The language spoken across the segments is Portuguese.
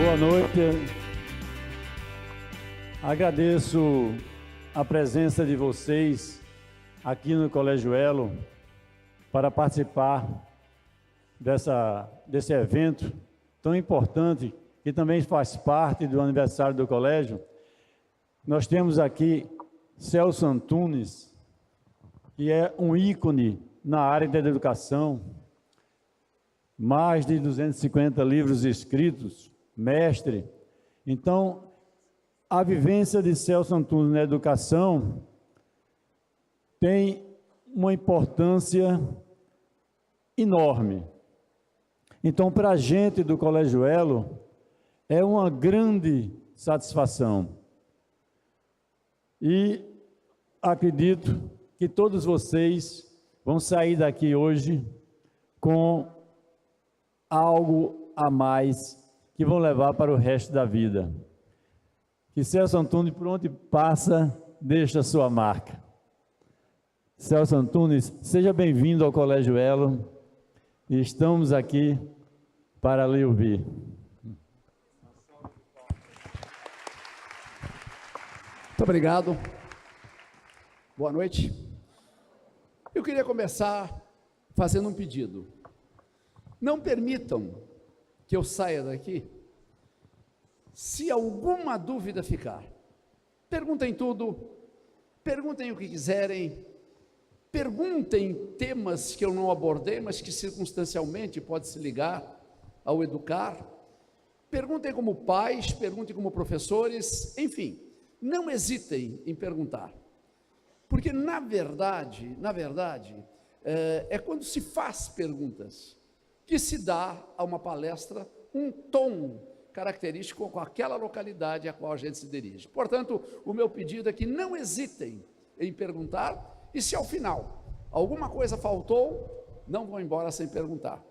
Boa noite. Agradeço a presença de vocês aqui no Colégio Elo para participar desse evento tão importante, que também faz parte do aniversário do colégio. Nós temos aqui Celso Antunes, que é um ícone na área da educação, mais de 250 livros escritos, mestre. Então, a vivência de Celso Antunes na educação tem uma importância enorme. Então, para a gente do Colégio Elo, é uma grande satisfação. E acredito que todos vocês vão sair daqui hoje com algo a mais que vão levar para o resto da vida. Que Celso Antunes, por onde passa, deixa a sua marca. Celso Antunes, seja bem-vindo ao Colégio Elo e estamos aqui para lhe ouvir. Muito obrigado. Boa noite. Eu queria começar fazendo um pedido. Não permitam que eu saia daqui se alguma dúvida ficar. Perguntem tudo, perguntem o que quiserem, perguntem temas que eu não abordei, mas que circunstancialmente pode se ligar ao educar. Perguntem como pais, perguntem como professores, enfim, não hesitem em perguntar. Porque, na verdade, é quando se faz perguntas que se dá a uma palestra um tom característico com aquela localidade a qual a gente se dirige. Portanto, o meu pedido é que não hesitem em perguntar, e se ao final alguma coisa faltou, não vão embora sem perguntar.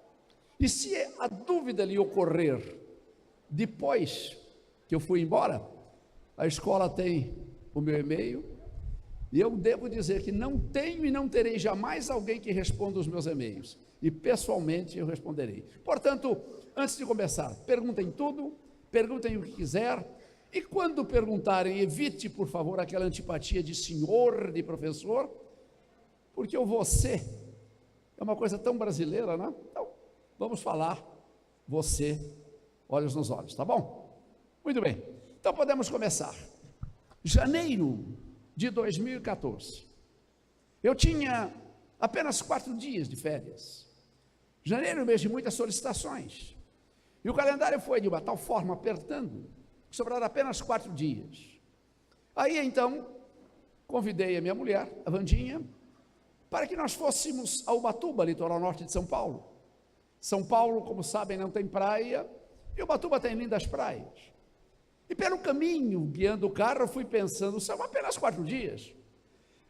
E se a dúvida lhe ocorrer depois que eu fui embora, a escola tem o meu e-mail, e eu devo dizer que não tenho e não terei jamais alguém que responda os meus e-mails. E pessoalmente eu responderei. Portanto, antes de começar, perguntem tudo, perguntem o que quiser, e quando perguntarem, evite, por favor, aquela antipatia de senhor, de professor, porque o você é uma coisa tão brasileira, né? Então, vamos falar você, olhos nos olhos, tá bom? Muito bem, então podemos começar. Janeiro de 2014, eu tinha apenas 4 dias de férias. Janeiro é um mês de muitas solicitações, e o calendário foi de uma tal forma apertando, que sobraram apenas 4 dias. Aí então, convidei a minha mulher, a Vandinha, para que nós fôssemos a Ubatuba, litoral norte de São Paulo. São Paulo, como sabem, não tem praia, e Ubatuba tem lindas praias. E pelo caminho, guiando o carro, eu fui pensando, são apenas 4 dias,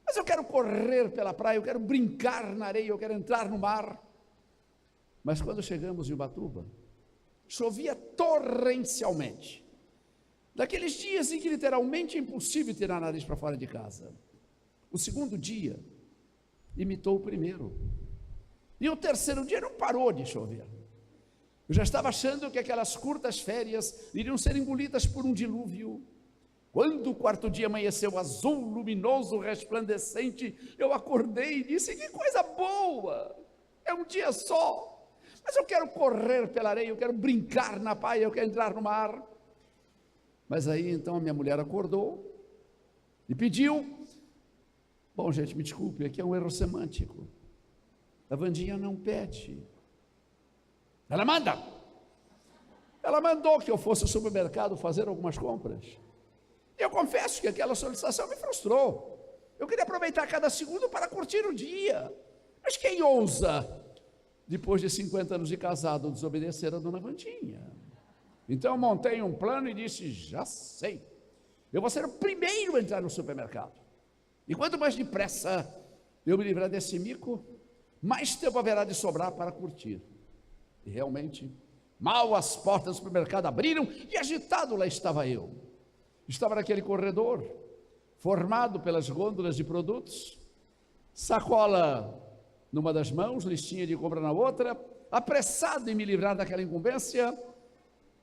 mas eu quero correr pela praia, eu quero brincar na areia, eu quero entrar no mar. Mas quando chegamos em Ubatuba, chovia torrencialmente, daqueles dias em que literalmente é impossível tirar o nariz para fora de casa. O segundo dia imitou o primeiro, e o terceiro dia não parou de chover. Eu já estava achando que aquelas curtas férias iriam ser engolidas por um dilúvio. Quando o 4º dia amanheceu azul, luminoso, resplandecente, eu acordei e disse, que coisa boa, é um dia só, mas eu quero correr pela areia, eu quero brincar na praia, eu quero entrar no mar. Mas aí então a minha mulher acordou e pediu, bom gente, me desculpe, aqui é um erro semântico, a Vandinha não pede, ela manda. Ela mandou que eu fosse ao supermercado fazer algumas compras. Eu confesso que aquela solicitação me frustrou. Eu queria aproveitar cada segundo para curtir o dia. Mas quem ousa, depois de 50 anos de casado, desobedecer a dona Vandinha? Então eu montei um plano e disse, já sei, eu vou ser o primeiro a entrar no supermercado. E quanto mais depressa eu me livrar desse mico, mais tempo haverá de sobrar para curtir. E realmente, mal as portas do supermercado abriram, e agitado lá estava eu. Estava naquele corredor, formado pelas gôndolas de produtos, sacola numa das mãos, listinha de compra na outra, apressado em me livrar daquela incumbência,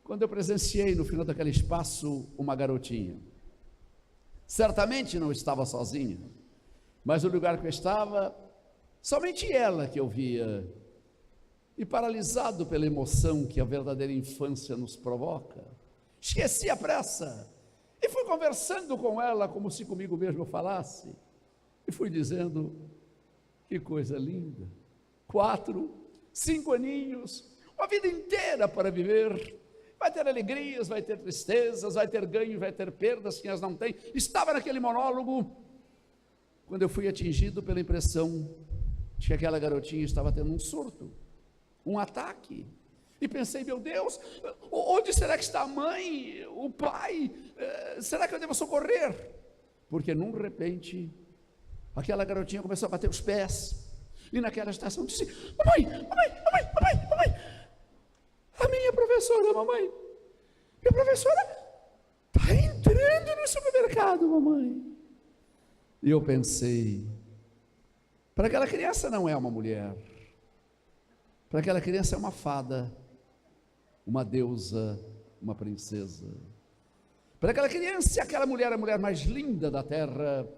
quando eu presenciei no final daquele espaço uma garotinha. Certamente não estava sozinha, mas no lugar que eu estava, somente ela que eu via. E paralisado pela emoção que a verdadeira infância nos provoca, esqueci a pressa e fui conversando com ela como se comigo mesmo falasse. E fui dizendo: que coisa linda, 4, 5 aninhos, uma vida inteira para viver. Vai ter alegrias, vai ter tristezas, vai ter ganhos, vai ter perdas, quem as não tem. Estava naquele monólogo, quando eu fui atingido pela impressão de que aquela garotinha estava tendo um surto, um ataque. E pensei: meu Deus, onde será que está a mãe, o pai? Será que eu devo socorrer? Porque num repente, aquela garotinha começou a bater os pés, e naquela estação disse: mamãe, mamãe, mamãe, mamãe, mamãe, a minha professora, mamãe, minha professora está entrando no supermercado, mamãe. E eu pensei: para aquela criança não é uma mulher, para aquela criança é uma fada, uma deusa, uma princesa. Para aquela criança, aquela mulher é a mulher mais linda da terra,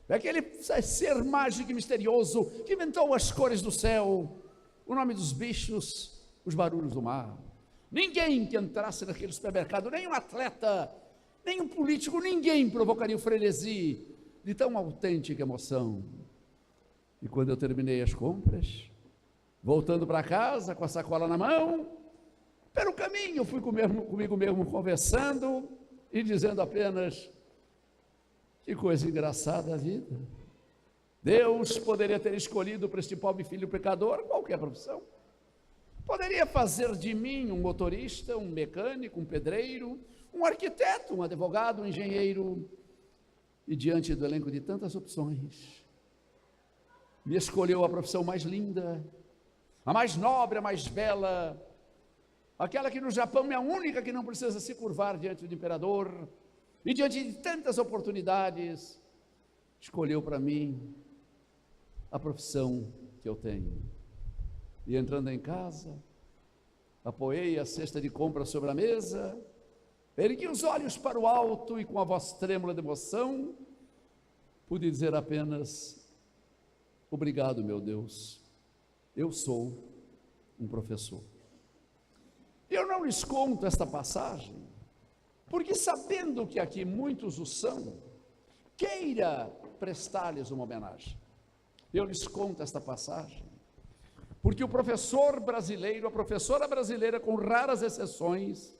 é aquele ser mágico e misterioso que inventou as cores do céu, o nome dos bichos, os barulhos do mar. Ninguém que entrasse naquele supermercado, nem um atleta, nem um político, ninguém provocaria o frenesi de tão autêntica emoção. E quando eu terminei as compras, voltando para casa com a sacola na mão, pelo caminho eu fui comigo mesmo conversando e dizendo apenas: que coisa engraçada a vida. Deus poderia ter escolhido para este pobre filho pecador qualquer profissão. Poderia fazer de mim um motorista, um mecânico, um pedreiro, um arquiteto, um advogado, um engenheiro. E diante do elenco de tantas opções, me escolheu a profissão mais linda, a mais nobre, a mais bela, aquela que no Japão é a única que não precisa se curvar diante do imperador, e diante de tantas oportunidades, escolheu para mim a profissão que eu tenho. E entrando em casa, apoiei a cesta de compras sobre a mesa, ergui os olhos para o alto e com a voz trêmula de emoção, pude dizer apenas: obrigado, meu Deus, eu sou um professor. Eu não lhes conto esta passagem, porque sabendo que aqui muitos o são, queira prestar-lhes uma homenagem. Eu lhes conto esta passagem, porque o professor brasileiro, a professora brasileira, com raras exceções,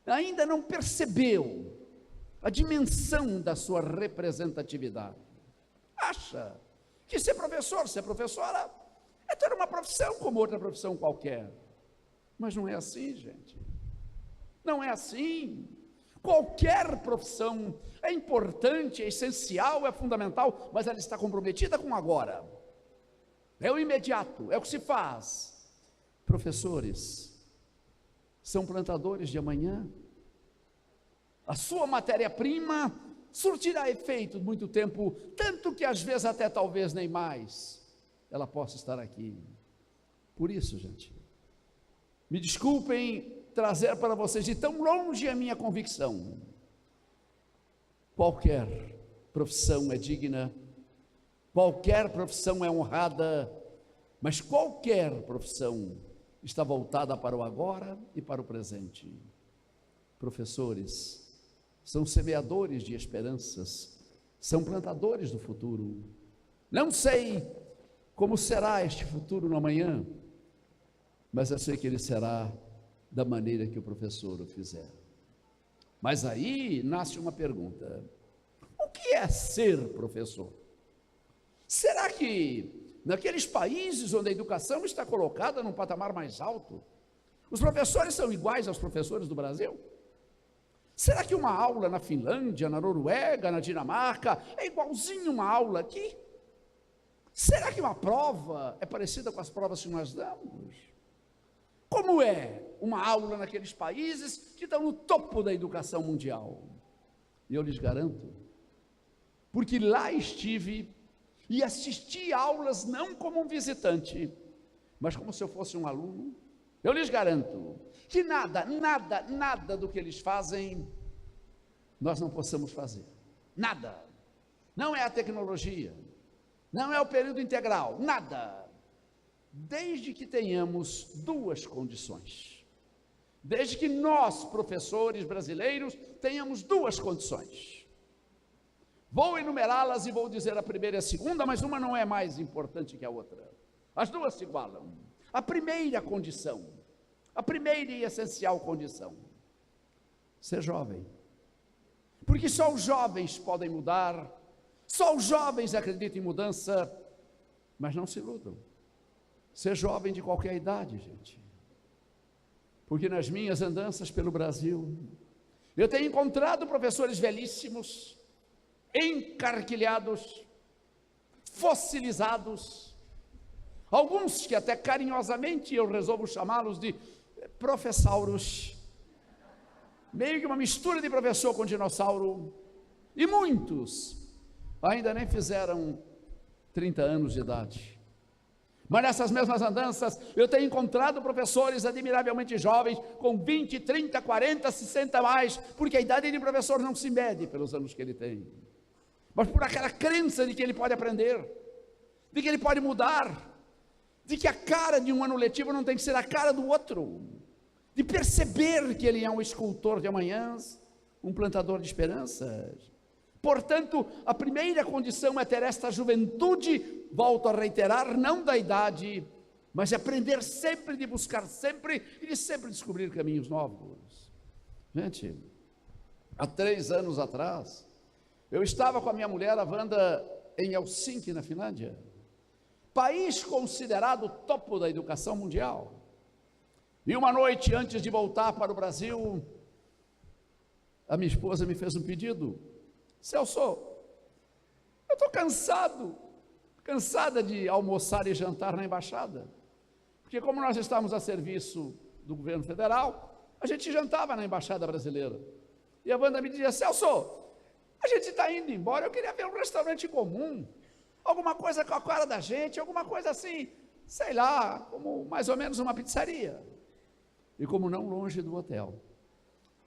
ainda não percebeu a dimensão da sua representatividade. Acha que ser professor, ser professora, é ter uma profissão como outra profissão qualquer. Mas não é assim, gente. Não é assim. Qualquer profissão é importante, é essencial, é fundamental, mas ela está comprometida com agora. É o imediato, é o que se faz. Professores são plantadores de amanhã. A sua matéria-prima surtirá efeito muito tempo, tanto que às vezes até talvez nem mais ela possa estar aqui. Por isso, gente, me desculpem trazer para vocês de tão longe a minha convicção. Qualquer profissão é digna, qualquer profissão é honrada, mas qualquer profissão está voltada para o agora e para o presente. Professores são semeadores de esperanças, são plantadores do futuro. Não sei como será este futuro no amanhã, mas eu sei que ele será da maneira que o professor o fizer. Mas aí nasce uma pergunta: o que é ser professor? Será que naqueles países onde a educação está colocada num patamar mais alto, os professores são iguais aos professores do Brasil? Será que uma aula na Finlândia, na Noruega, na Dinamarca é igualzinho uma aula aqui? Será que uma prova é parecida com as provas que nós damos? Como é uma aula naqueles países que estão no topo da educação mundial? E eu lhes garanto, porque lá estive e assisti aulas não como um visitante, mas como se eu fosse um aluno, Eu lhes garanto que nada do que eles fazem, nós não possamos fazer. Nada. Não é a tecnologia, não é o período integral, nada. Desde que tenhamos duas condições. Desde que nós, professores brasileiros, tenhamos duas condições. Vou enumerá-las e vou dizer a primeira e a segunda, mas uma não é mais importante que a outra. As duas se igualam. A primeira condição, a primeira e essencial condição, ser jovem. Porque só os jovens podem mudar, só os jovens acreditam em mudança, mas não se iludam. Ser jovem de qualquer idade, gente. Porque nas minhas andanças pelo Brasil, eu tenho encontrado professores velhíssimos, encarquilhados, fossilizados, alguns que até carinhosamente eu resolvo chamá-los de professauros, meio que uma mistura de professor com dinossauro, e muitos ainda nem fizeram 30 anos de idade. Mas nessas mesmas andanças, eu tenho encontrado professores admiravelmente jovens, com 20, 30, 40, 60 mais, porque a idade de professor não se mede pelos anos que ele tem, mas por aquela crença de que ele pode aprender, de que ele pode mudar, de que a cara de um ano letivo não tem que ser a cara do outro, de perceber que ele é um escultor de amanhãs, um plantador de esperanças. Portanto, a primeira condição é ter esta juventude, volto a reiterar, não da idade, mas de aprender sempre, de buscar sempre e de sempre descobrir caminhos novos. Gente, há 3 anos atrás, eu estava com a minha mulher, a Wanda, em Helsinki, na Finlândia, país considerado topo da educação mundial. E uma noite antes de voltar para o Brasil, a minha esposa me fez um pedido: Celso, eu estou cansada de almoçar e jantar na embaixada, porque como nós estamos a serviço do governo federal, a gente jantava na embaixada brasileira. E a Wanda me dizia: Celso, a gente está indo embora, eu queria ver um restaurante comum, alguma coisa com a cara da gente, alguma coisa assim, sei lá, como mais ou menos uma pizzaria. E como não longe do hotel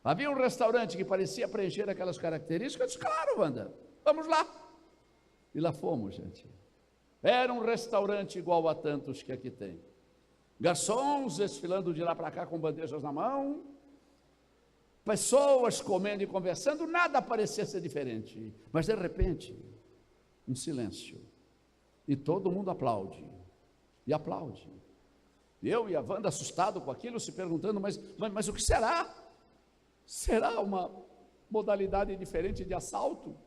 havia um restaurante que parecia preencher aquelas características, eu disse: claro, Wanda, vamos lá. E lá fomos, gente. Era um restaurante igual a tantos que aqui tem. Garçons desfilando de lá para cá com bandejas na mão, pessoas comendo e conversando, nada parecia ser diferente. Mas de repente, um silêncio. E todo mundo aplaude. E aplaude. Eu e a Wanda, assustado com aquilo, se perguntando, mas o que será? Será uma modalidade diferente de assalto?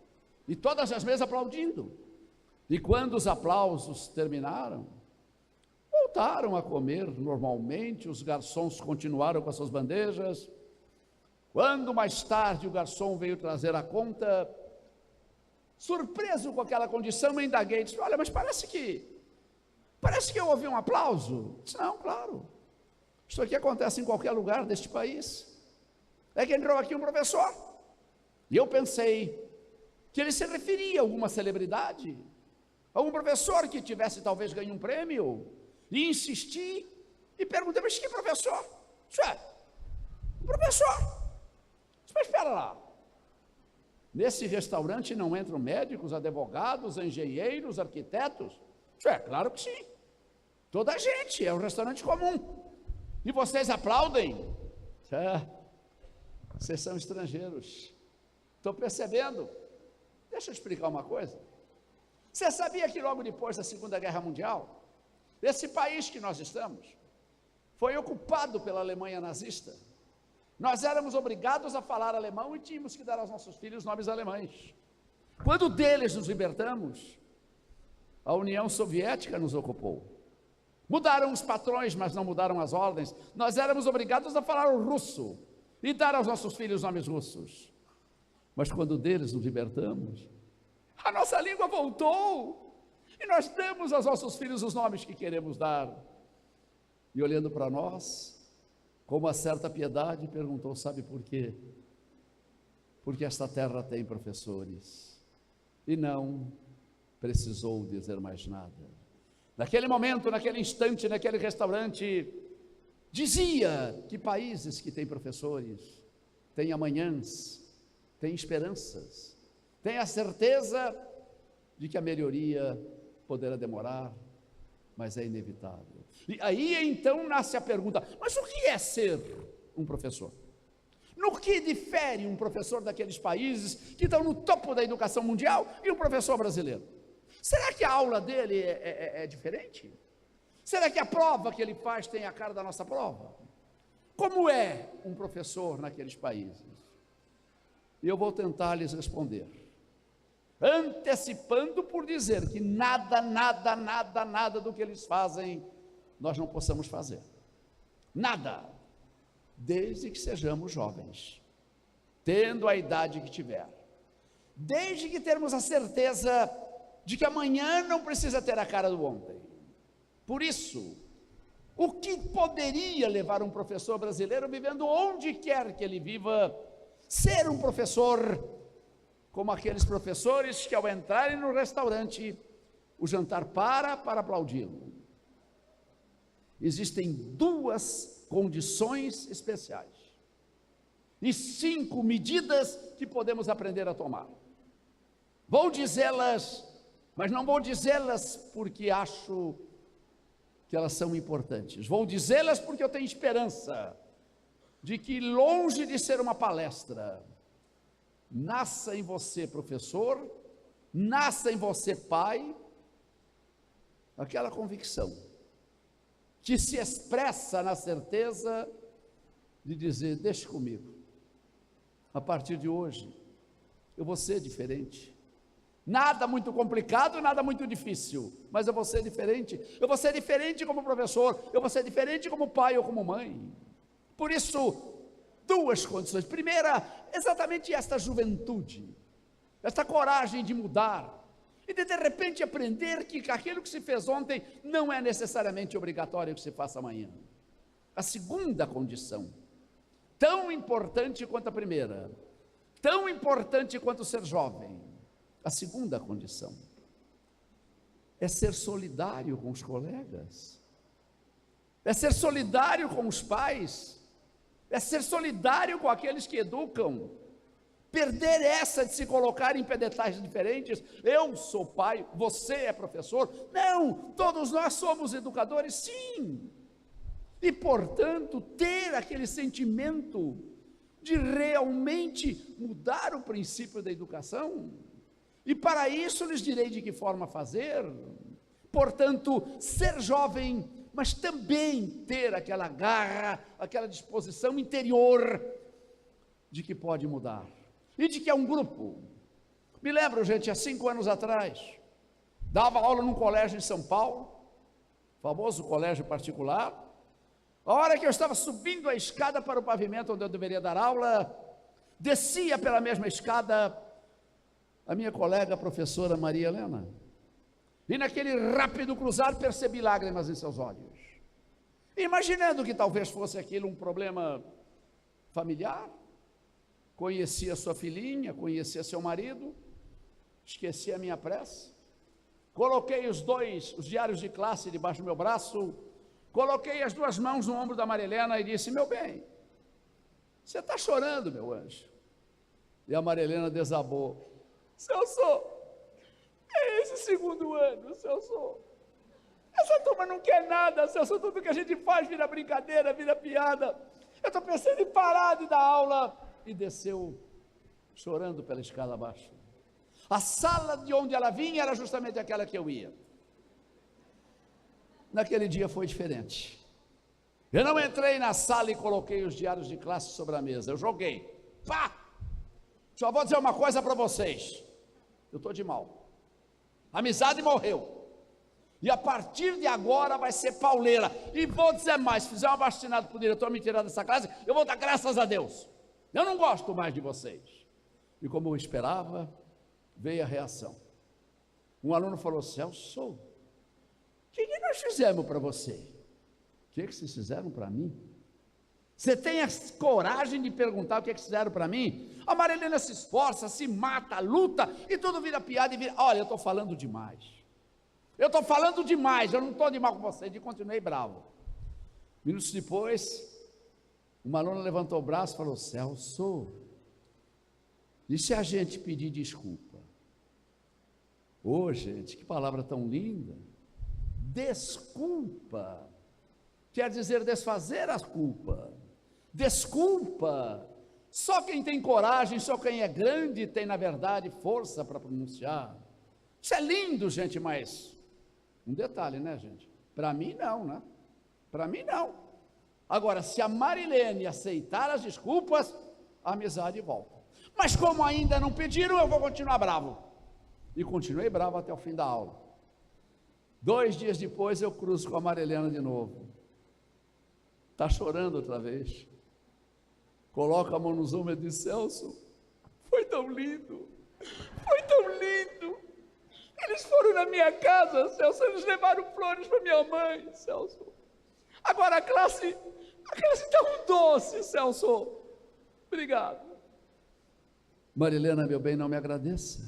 E todas as mesas aplaudindo. E quando os aplausos terminaram, voltaram a comer normalmente, os garçons continuaram com as suas bandejas. Quando mais tarde o garçom veio trazer a conta, surpreso com aquela condição, eu indaguei, disse: olha, mas parece que eu ouvi um aplauso. Disse: não, claro, isso aqui acontece em qualquer lugar deste país. É que entrou aqui um professor, e eu pensei que ele se referia a alguma celebridade, algum professor que tivesse talvez ganho um prêmio, e insisti, e perguntei: mas que professor? Um professor. Mas espera lá, nesse restaurante não entram médicos, advogados, engenheiros, arquitetos? Claro que sim, toda a gente, é um restaurante comum. E vocês aplaudem? Vocês são estrangeiros. Estou percebendo. Deixa eu explicar uma coisa. Você sabia que logo depois da Segunda Guerra Mundial, esse país que nós estamos foi ocupado pela Alemanha nazista? Nós éramos obrigados a falar alemão e tínhamos que dar aos nossos filhos nomes alemães. Quando deles nos libertamos, a União Soviética nos ocupou. Mudaram os patrões, mas não mudaram as ordens. Nós éramos obrigados a falar o russo e dar aos nossos filhos nomes russos. Mas quando deles nos libertamos, a nossa língua voltou e nós damos aos nossos filhos os nomes que queremos dar. E olhando para nós, com uma certa piedade, perguntou: sabe por quê? Porque esta terra tem professores. E não precisou dizer mais nada. Naquele momento, naquele instante, naquele restaurante, Dizia que países que têm professores têm amanhãs, têm esperanças, têm a certeza de que a melhoria poderá demorar, mas é inevitável. E aí então nasce a pergunta: mas o que é ser um professor? No que difere um professor daqueles países que estão no topo da educação mundial e um professor brasileiro? Será que a aula dele é diferente? Será que a prova que ele faz tem a cara da nossa prova? Como é um professor naqueles países? E eu vou tentar lhes responder, antecipando por dizer que nada do que eles fazem nós não possamos fazer. Nada, desde que sejamos jovens, tendo a idade que tiver, desde que termos a certeza de que amanhã não precisa ter a cara do ontem. Por isso, o que poderia levar um professor brasileiro, vivendo onde quer que ele viva, ser um professor como aqueles professores que, ao entrarem no restaurante, o jantar para aplaudi-lo? Existem 2 condições especiais e 5 medidas que podemos aprender a tomar. Vou dizê-las, mas não vou dizê-las porque acho que elas são importantes. Vou dizê-las porque eu tenho esperança de que, longe de ser uma palestra, nasça em você, professor, nasça em você, pai, aquela convicção que se expressa na certeza de dizer: deixe comigo, a partir de hoje eu vou ser diferente. Nada muito complicado, nada muito difícil, mas eu vou ser diferente. Eu vou ser diferente como professor, eu vou ser diferente como pai ou como mãe. Por isso, 2 condições. Primeira, exatamente esta juventude, esta coragem de mudar e de repente aprender que aquilo que se fez ontem não é necessariamente obrigatório que se faça amanhã. A segunda condição, tão importante quanto a primeira, tão importante quanto ser jovem, a segunda condição é ser solidário com os colegas, é ser solidário com os pais, é ser solidário com aqueles que educam, perder essa de se colocar em pedestais diferentes. Eu sou pai, você é professor. Não, todos nós somos educadores, sim. E, portanto, ter aquele sentimento de realmente mudar o princípio da educação. E para isso lhes direi de que forma fazer. Portanto, ser jovem, mas também ter aquela garra, aquela disposição interior de que pode mudar. E de que é um grupo. Me lembro, gente, há 5 anos atrás, dava aula num colégio em São Paulo, famoso colégio particular. A hora que eu estava subindo a escada para o pavimento onde eu deveria dar aula, descia pela mesma escada a minha colega, a professora Maria Helena. E naquele rápido cruzar percebi lágrimas em seus olhos. Imaginando que talvez fosse aquilo um problema familiar, conhecia sua filhinha, conhecia seu marido, esqueci a minha prece, coloquei os diários de classe debaixo do meu braço, coloquei as 2 mãos no ombro da Maria Helena e disse: meu bem, você está chorando, meu anjo? E a Maria Helena desabou: Celso, é esse 2º ano, Celso. Essa turma não quer nada, Celso, tudo que a gente faz vira brincadeira, vira piada. Eu estou pensando em parar de dar aula. E desceu chorando pela escada abaixo. A sala de onde ela vinha era justamente aquela que eu ia. Naquele dia foi diferente. Eu não entrei na sala e coloquei os diários de classe sobre a mesa. Eu joguei. Pá! Só vou dizer uma coisa para vocês. Eu estou de mal. A amizade morreu. E a partir de agora vai ser pauleira. E vou dizer mais, se fizer um abaixo-assinado para o diretor me tirar dessa classe, eu vou dar graças a Deus. Eu não gosto mais de vocês. E como eu esperava, veio a reação. Um aluno falou: Celso, o que nós fizemos para você? O que vocês fizeram para mim? Você tem a coragem de perguntar o que fizeram para mim? A Maria Helena se esforça, se mata, luta, e tudo vira piada e vira... Olha, eu estou falando demais. Eu estou falando demais, eu não estou de mal com vocês, e continuei bravo. Minutos depois, uma aluna levantou o braço e falou: Celso, e se a gente pedir desculpa? Ô, gente, que palavra tão linda! Desculpa quer dizer desfazer a culpa. Desculpa, só quem tem coragem, só quem é grande tem, na verdade, força para pronunciar. Isso é lindo, gente, mas um detalhe, né, gente? Para mim não, né? Para mim não. Agora, se a Marilene aceitar as desculpas, a amizade volta. Mas como ainda não pediram, eu vou continuar bravo. E continuei bravo até o fim da aula. 2 dias depois eu cruzo com a Marilena de novo. Está chorando outra vez. Coloca a mão nos ombros e diz: Celso, foi tão lindo, foi tão lindo. Eles foram na minha casa, Celso, eles levaram flores para minha mãe, Celso. Agora a classe está um doce, Celso. Obrigado. Marilena, meu bem, não me agradeça.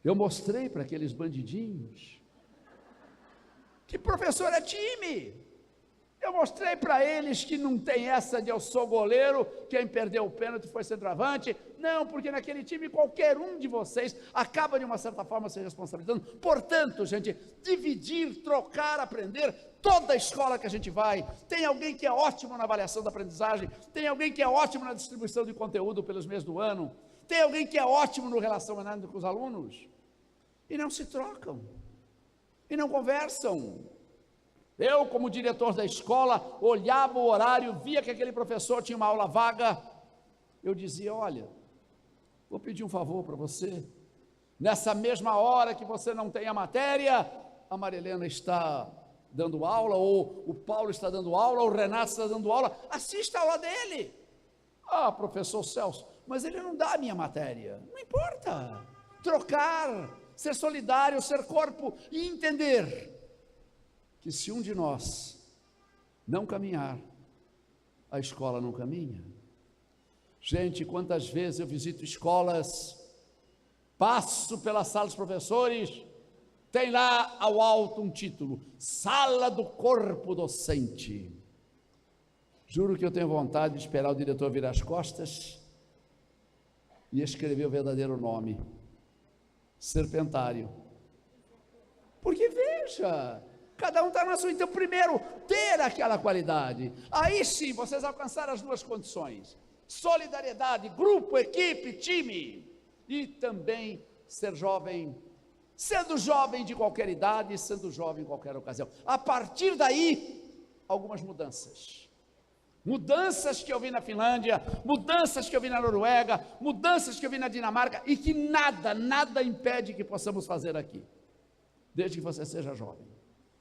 Eu mostrei para aqueles bandidinhos que professor é time. Eu mostrei para eles que não tem essa de eu sou goleiro, quem perdeu o pênalti foi centroavante. Não, porque naquele time qualquer um de vocês acaba de uma certa forma se responsabilizando. Portanto, gente, dividir, trocar, aprender, toda a escola que a gente vai, tem alguém que é ótimo na avaliação da aprendizagem, tem alguém que é ótimo na distribuição de conteúdo pelos meses do ano, tem alguém que é ótimo no relacionamento com os alunos, e não se trocam, e não conversam. Eu, como diretor da escola, olhava o horário, via que aquele professor tinha uma aula vaga, eu dizia: olha, vou pedir um favor para você, nessa mesma hora que você não tem a matéria, a Marilena está dando aula, ou o Paulo está dando aula, ou o Renato está dando aula, assista a aula dele. Ah, professor Celso, mas ele não dá a minha matéria. Não importa, trocar, ser solidário, ser corpo e entender que se um de nós não caminhar, a escola não caminha. Gente, quantas vezes eu visito escolas, passo pela sala dos professores, tem lá ao alto um título: Sala do Corpo Docente. Juro que eu tenho vontade de esperar o diretor virar as costas e escrever o verdadeiro nome: Serpentário. Porque veja, cada um está na sua. Então, primeiro, ter aquela qualidade. Aí sim, vocês alcançaram as 2 condições: solidariedade, grupo, equipe, time. E também ser jovem, sendo jovem de qualquer idade, sendo jovem em qualquer ocasião. A partir daí, algumas mudanças. Mudanças que eu vi na Finlândia, mudanças que eu vi na Noruega, mudanças que eu vi na Dinamarca, e que nada impede que possamos fazer aqui, desde que você seja jovem.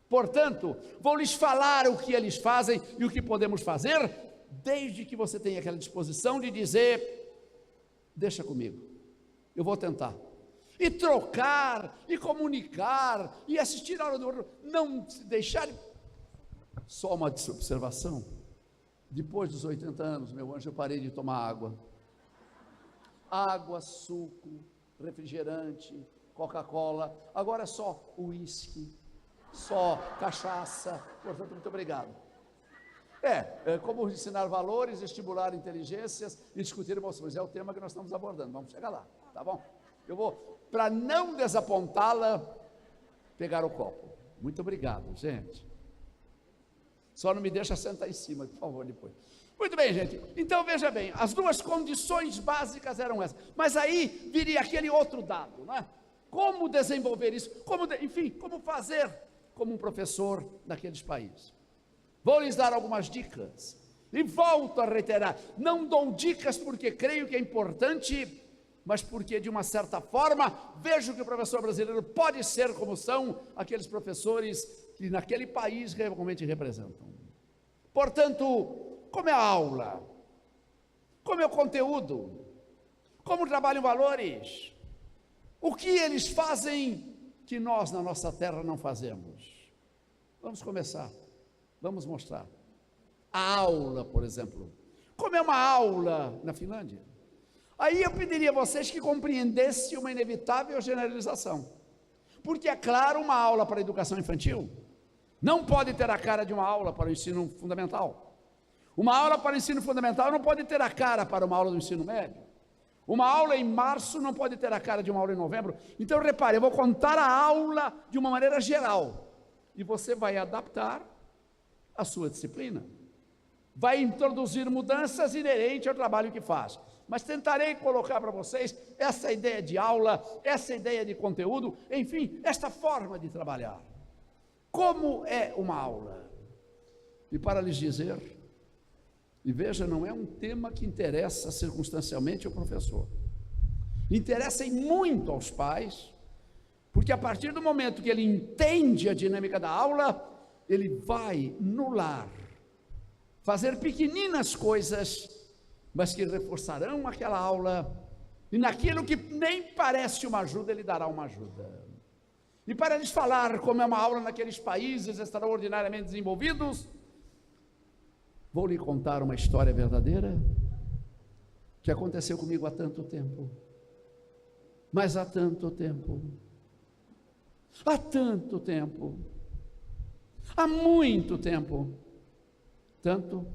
Portanto, vou lhes falar o que eles fazem e o que podemos fazer, desde que você tenha aquela disposição de dizer: deixa comigo, eu vou tentar. E trocar, e comunicar, e assistir a aula do outro, não se deixar. Só uma observação: depois dos 80 anos, meu anjo, eu parei de tomar água. Água, suco, refrigerante, Coca-Cola, agora é só uísque, só cachaça. Portanto, muito obrigado. Como ensinar valores, estimular inteligências e discutir emoções, é o tema que nós estamos abordando, vamos chegar lá, tá bom? Eu vou, para não desapontá-la, pegar o copo. Muito obrigado, gente. Só não me deixa sentar em cima, por favor, depois. Muito bem, gente, então veja bem, as 2 condições básicas eram essas, mas aí viria aquele outro dado, não é? Como desenvolver isso, como fazer como um professor daqueles países. Vou lhes dar algumas dicas, e volto a reiterar: não dou dicas porque creio que é importante, mas porque de uma certa forma, vejo que o professor brasileiro pode ser como são aqueles professores que naquele país realmente representam. Portanto, como é a aula? Como é o conteúdo? Como trabalham valores? O que eles fazem que nós na nossa terra não fazemos? Vamos começar, vamos mostrar. A aula, por exemplo. Como é uma aula na Finlândia? Aí eu pediria a vocês que compreendessem uma inevitável generalização. Porque, é claro, uma aula para a educação infantil Não pode ter a cara de uma aula para o ensino fundamental. Uma aula para o ensino fundamental não pode ter a cara para uma aula do ensino médio. Uma aula em março não pode ter a cara de uma aula em novembro. Então, repare, eu vou contar a aula de uma maneira geral. E você vai adaptar a sua disciplina. Vai introduzir mudanças inerentes ao trabalho que faz. Mas tentarei colocar para vocês essa ideia de aula, essa ideia de conteúdo, enfim, esta forma de trabalhar. Como é uma aula? E para lhes dizer, e veja, não é um tema que interessa circunstancialmente ao professor. Interessa muito aos pais, porque a partir do momento que ele entende a dinâmica da aula, ele vai no lar fazer pequeninas coisas, mas que reforçarão aquela aula, e naquilo que nem parece uma ajuda, ele dará uma ajuda. E para lhes falar como é uma aula naqueles países extraordinariamente desenvolvidos, vou lhe contar uma história verdadeira, que aconteceu comigo há tanto tempo, mas há tanto tempo, há muito tempo, tanto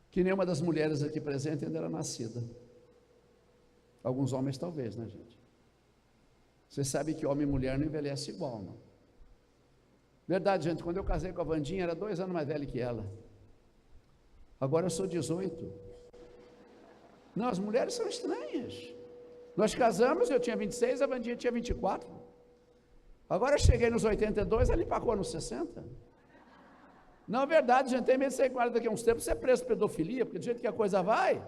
que nenhuma das mulheres aqui presentes ainda era nascida. Alguns homens talvez, né, gente? Você sabe que homem e mulher não envelhece igual, não? Verdade, gente, quando eu casei com a Vandinha, era 2 anos mais velha que ela. Agora eu sou 18. Não, as mulheres são estranhas. Nós casamos, eu tinha 26, a Vandinha tinha 24. Agora eu cheguei nos 82, ela empacou nos 60. Não, é verdade, gente, tem medo de ser igual daqui a uns tempos, você é preso por pedofilia, porque do jeito que a coisa vai.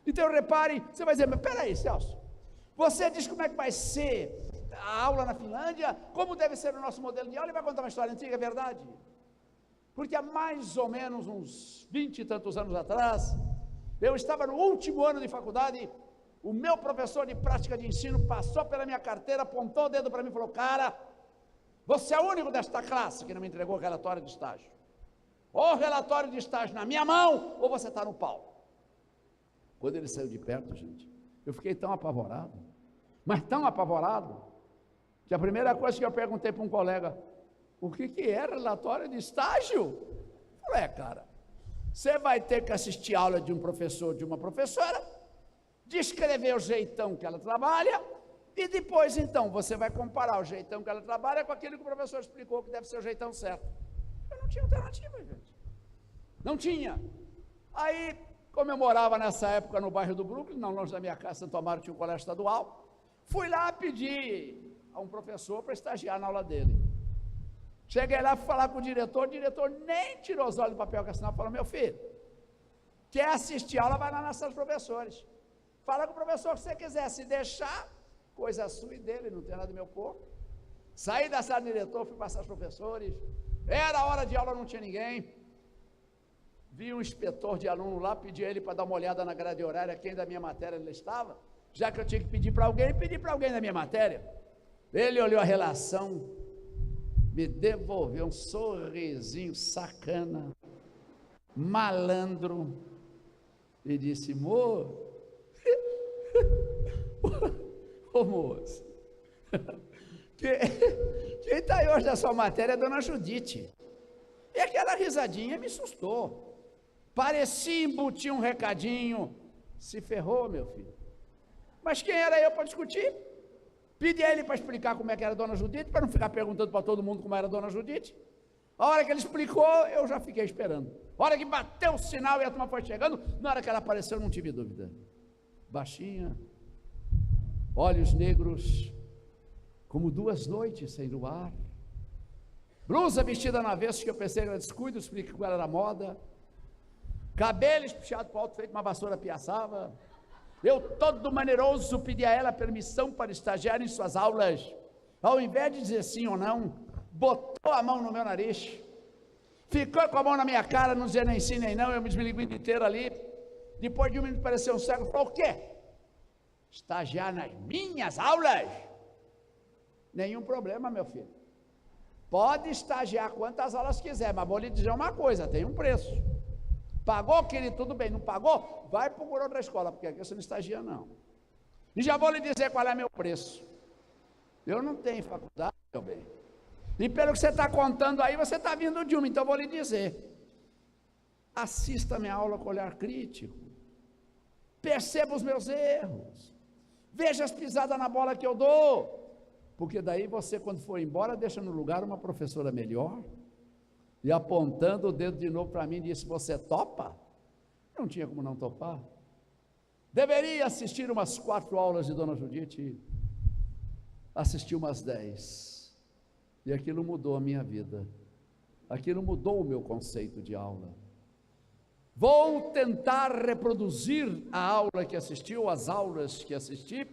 Então repare, você vai dizer, mas peraí, Celso, você diz como é que vai ser a aula na Finlândia, como deve ser o nosso modelo de aula, e vai contar uma história antiga, é verdade? Porque há mais ou menos uns 20 e tantos anos atrás, eu estava no último ano de faculdade, o meu professor de prática de ensino passou pela minha carteira, apontou o dedo para mim e falou, cara, você é o único desta classe que não me entregou o relatório de estágio. Ou relatório de estágio na minha mão, ou você está no pau. Quando ele saiu de perto, gente, eu fiquei tão apavorado, mas tão apavorado, que a primeira coisa que eu perguntei para um colega, o que é relatório de estágio? Eu falei, cara, você vai ter que assistir aula de um professor, de uma professora, descrever o jeitão que ela trabalha, e depois, então, você vai comparar o jeitão que ela trabalha com aquilo que o professor explicou que deve ser o jeitão certo. Eu não tinha alternativa, gente. Não tinha. Aí, como eu morava nessa época no bairro do Brooklyn, não longe da minha casa, Santo Amaro tinha um colégio estadual, fui lá pedir a um professor para estagiar na aula dele. Cheguei lá, fui falar com o diretor nem tirou os olhos do papel que assinava, falou, meu filho, quer assistir a aula, vai lá na sala dos professores. Fala com o professor que você quiser, se deixar, coisa sua e dele, não tem nada do meu corpo. Saí da sala do diretor, fui passar os professores, era hora de aula, não tinha ninguém. Vi um inspetor de aluno lá, pedi a ele para dar uma olhada na grade horária, quem da minha matéria ele estava, já que eu tinha que pedir para alguém, pedi para alguém da minha matéria. Ele olhou a relação, me devolveu um sorrisinho sacana, malandro, e disse, moço, ô moço, quem está aí hoje na sua matéria é a dona Judite. E aquela risadinha me assustou. Parecia embutir um recadinho. Se ferrou, meu filho. Mas quem era eu para discutir? Pedi a ele para explicar como é que era a dona Judite, para não ficar perguntando para todo mundo como era a dona Judite. A hora que ele explicou, eu já fiquei esperando. A hora que bateu o sinal e a turma foi chegando, na hora que ela apareceu, não tive dúvida. Baixinha, olhos negros, como 2 noites sem luar, blusa vestida na avesso, que eu pensei que era descuido, expliquei qual era a moda, cabelo espichado para o alto, feito uma vassoura piaçava. Eu, todo maneiroso, pedi a ela permissão para estagiar em suas aulas. Ao invés de dizer sim ou não, botou a mão no meu nariz, ficou com a mão na minha cara, não dizia nem sim nem não, eu me desmiliguei inteiro ali. Depois de um minuto pareceu um cego, falou, o quê? Estagiar nas minhas aulas? Nenhum problema, meu filho. Pode estagiar quantas aulas quiser, mas vou lhe dizer uma coisa, tem um preço. Pagou, querido, tudo bem, não pagou? Vai procurar outra escola, porque aqui você não estagia, não. E já vou lhe dizer qual é meu preço. Eu não tenho faculdade, meu bem. E pelo que você está contando aí, você está vindo de uma, então eu vou lhe dizer. Assista a minha aula com olhar crítico. Perceba os meus erros. Veja as pisadas na bola que eu dou. Porque daí você, quando for embora, deixa no lugar uma professora melhor. E apontando o dedo de novo para mim, disse: você topa? Não tinha como não topar. Deveria assistir umas 4 aulas de Dona Judite. Assisti umas 10. E aquilo mudou a minha vida. Aquilo mudou o meu conceito de aula. Vou tentar reproduzir a aula que assisti, ou as aulas que assisti,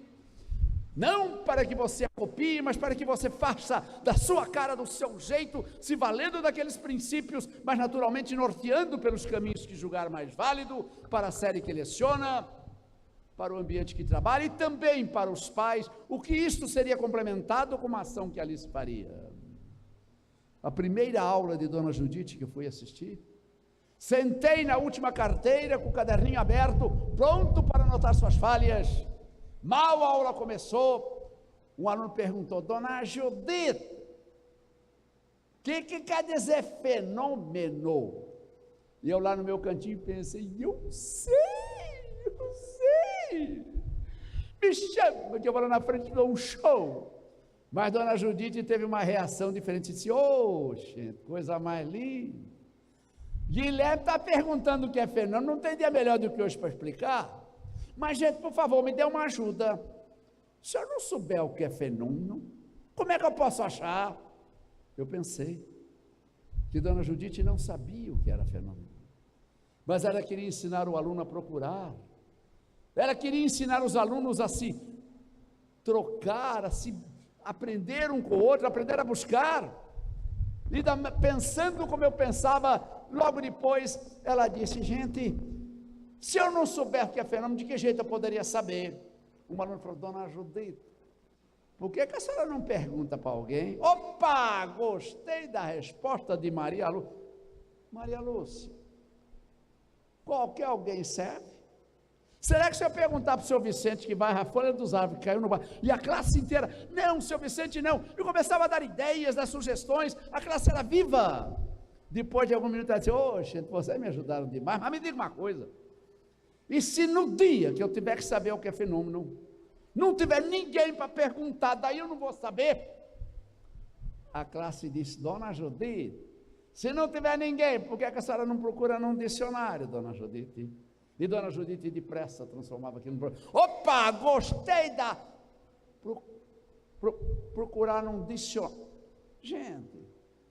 não para que você a copie, mas para que você faça da sua cara, do seu jeito, se valendo daqueles princípios, mas naturalmente norteando pelos caminhos que julgar mais válido, para a série que leciona, para o ambiente que trabalha e também para os pais, o que isto seria complementado com uma ação que Alice faria. A primeira aula de Dona Judite que eu fui assistir, sentei na última carteira com o caderninho aberto, pronto para anotar suas falhas. Mal a aula começou, um aluno perguntou: Dona Judite, o que quer dizer fenômeno? E eu lá no meu cantinho pensei: eu sei. Me chama, que eu vou lá na frente e dou um show. Mas Dona Judite teve uma reação diferente, disse: oxe, coisa mais linda. Guilherme está perguntando o que é fenômeno, não tem dia melhor do que hoje para explicar. Mas, gente, por favor, me dê uma ajuda. Se eu não souber o que é fenômeno, como é que eu posso achar? Eu pensei que Dona Judite não sabia o que era fenômeno, mas ela queria ensinar o aluno a procurar. Ela queria ensinar os alunos a se trocar, a se aprender um com o outro, aprender a buscar. E pensando como eu pensava, logo depois ela disse: gente, se eu não souber o que é fenômeno, de que jeito eu poderia saber? Um aluno falou: Dona Judite, por que a senhora não pergunta para alguém? Opa, gostei da resposta de Maria Lúcia. Maria Lúcia, qualquer alguém serve? Será que se eu perguntar para o seu Vicente, que vai a folha dos árvores, caiu no bar, e a classe inteira, não, seu Vicente não, eu começava a dar ideias, dar sugestões, a classe era viva. Depois de algum minuto ela disse: oxe, vocês me ajudaram demais, mas me diga uma coisa, e se no dia que eu tiver que saber o que é fenômeno, não tiver ninguém para perguntar, daí eu não vou saber? A classe disse: Dona Judite, se não tiver ninguém, por que a senhora não procura num dicionário, Dona Judite? E Dona Judite depressa transformava aquilo no problema. Opa, gostei da... procurar num dicionário. Gente,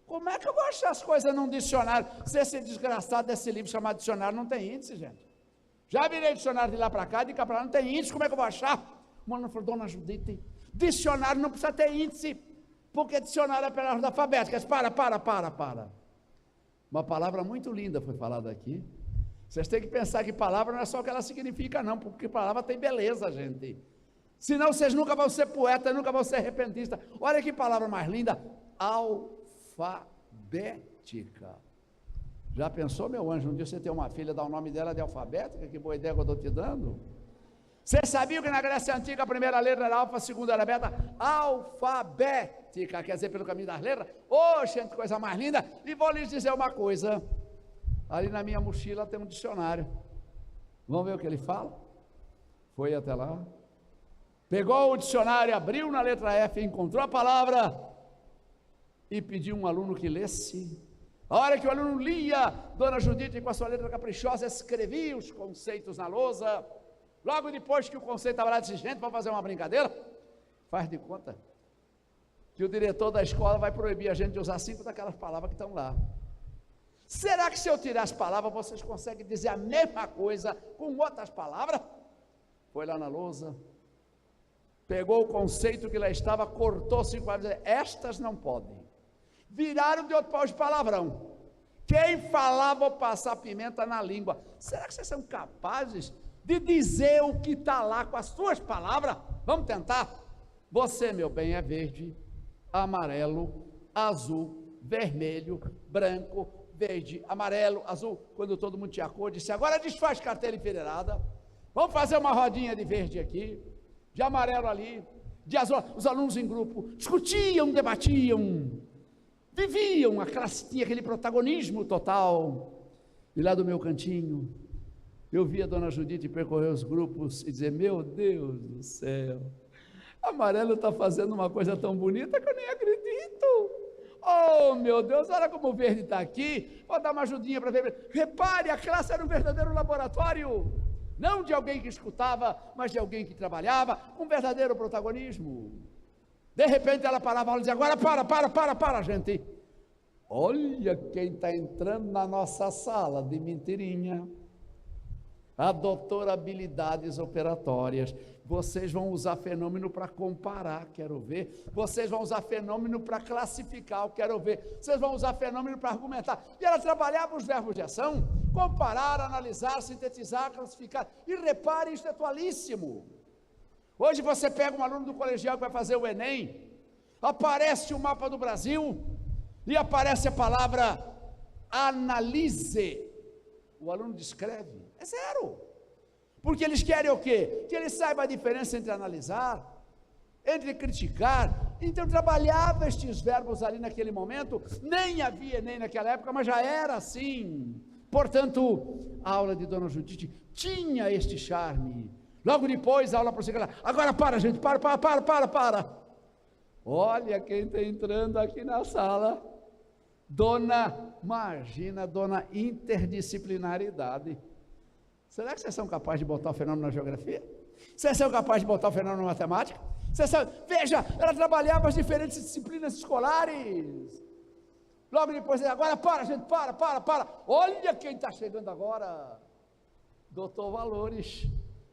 como é que eu vou achar as coisas num dicionário? Se esse desgraçado desse livro chamado dicionário não tem índice, gente. Já virei dicionário de lá para cá, de cá para lá, não tem índice, como é que eu vou achar? O mano falou: Dona Judite, dicionário não precisa ter índice, porque dicionário é pela ordem alfabética. Para. Uma palavra muito linda foi falada aqui. Vocês têm que pensar que palavra não é só o que ela significa, não, porque palavra tem beleza, gente. Senão vocês nunca vão ser poetas, nunca vão ser repentistas. Olha que palavra mais linda: alfabética. Já pensou, meu anjo, um dia você ter uma filha, dar o nome dela de alfabética? Que boa ideia que eu estou te dando. Você sabia que na Grécia Antiga a primeira letra era alfa, a segunda era beta? Alfabética, quer dizer, pelo caminho das letras. Ô, gente, coisa mais linda. E vou lhes dizer uma coisa. Ali na minha mochila tem um dicionário. Vamos ver o que ele fala? Foi até lá, pegou o dicionário, abriu na letra F, encontrou a palavra e pediu um aluno que lesse. A hora que o aluno lia, Dona Judite, com a sua letra caprichosa, escrevia os conceitos na lousa. Logo depois que o conceito estava lá, disse: gente, vamos fazer uma brincadeira? Faz de conta que o diretor da escola vai proibir a gente de usar 5 daquelas palavras que estão lá. Será que se eu tirar as palavras, vocês conseguem dizer a mesma coisa com outras palavras? Foi lá na lousa, pegou o conceito que lá estava, cortou 5 palavras, estas não podem. Viraram de outro pau de palavrão. Quem falava, vou passar pimenta na língua. Será que vocês são capazes de dizer o que está lá com as suas palavras? Vamos tentar? Você, meu bem, é verde, amarelo, azul, vermelho, branco, verde, amarelo, azul. Quando todo mundo tinha cor, disse: agora desfaz carteira enfileirada, vamos fazer uma rodinha de verde aqui, de amarelo ali, de azul. Os alunos em grupo discutiam, debatiam, viviam, a classe tinha aquele protagonismo total. E lá do meu cantinho, eu via a dona Judite percorrer os grupos e dizer: meu Deus do céu, Amarelo está fazendo uma coisa tão bonita que eu nem acredito. Oh meu Deus, olha como o Verde está aqui, vou dar uma ajudinha para ver. Repare, a classe era um verdadeiro laboratório, não de alguém que escutava, mas de alguém que trabalhava, com verdadeiro protagonismo. De repente ela parava e dizia: agora para, gente. Olha quem está entrando na nossa sala de mentirinha. A doutora habilidades operatórias. Vocês vão usar fenômeno para comparar, quero ver. Vocês vão usar fenômeno para classificar, quero ver. Vocês vão usar fenômeno para argumentar. E ela trabalhava os verbos de ação: comparar, analisar, sintetizar, classificar. E repare, isso é atualíssimo. Hoje você pega um aluno do colegial que vai fazer o Enem, aparece o mapa do Brasil e aparece a palavra analise. O aluno descreve, é zero. Porque eles querem o quê? Que ele saiba a diferença entre analisar, entre criticar. Então trabalhava estes verbos ali naquele momento, nem havia Enem naquela época, mas já era assim. Portanto, a aula de Dona Judite tinha este charme. Logo depois a aula prosseguiu lá: agora para, gente, para. Olha quem está entrando aqui na sala. Imagina, dona interdisciplinaridade. Será que vocês são capazes de botar o fenômeno na geografia? Vocês são capazes de botar o fenômeno na matemática? Veja, ela trabalhava as diferentes disciplinas escolares. Logo depois, agora para, gente, para. Olha quem está chegando agora. Doutor Valores.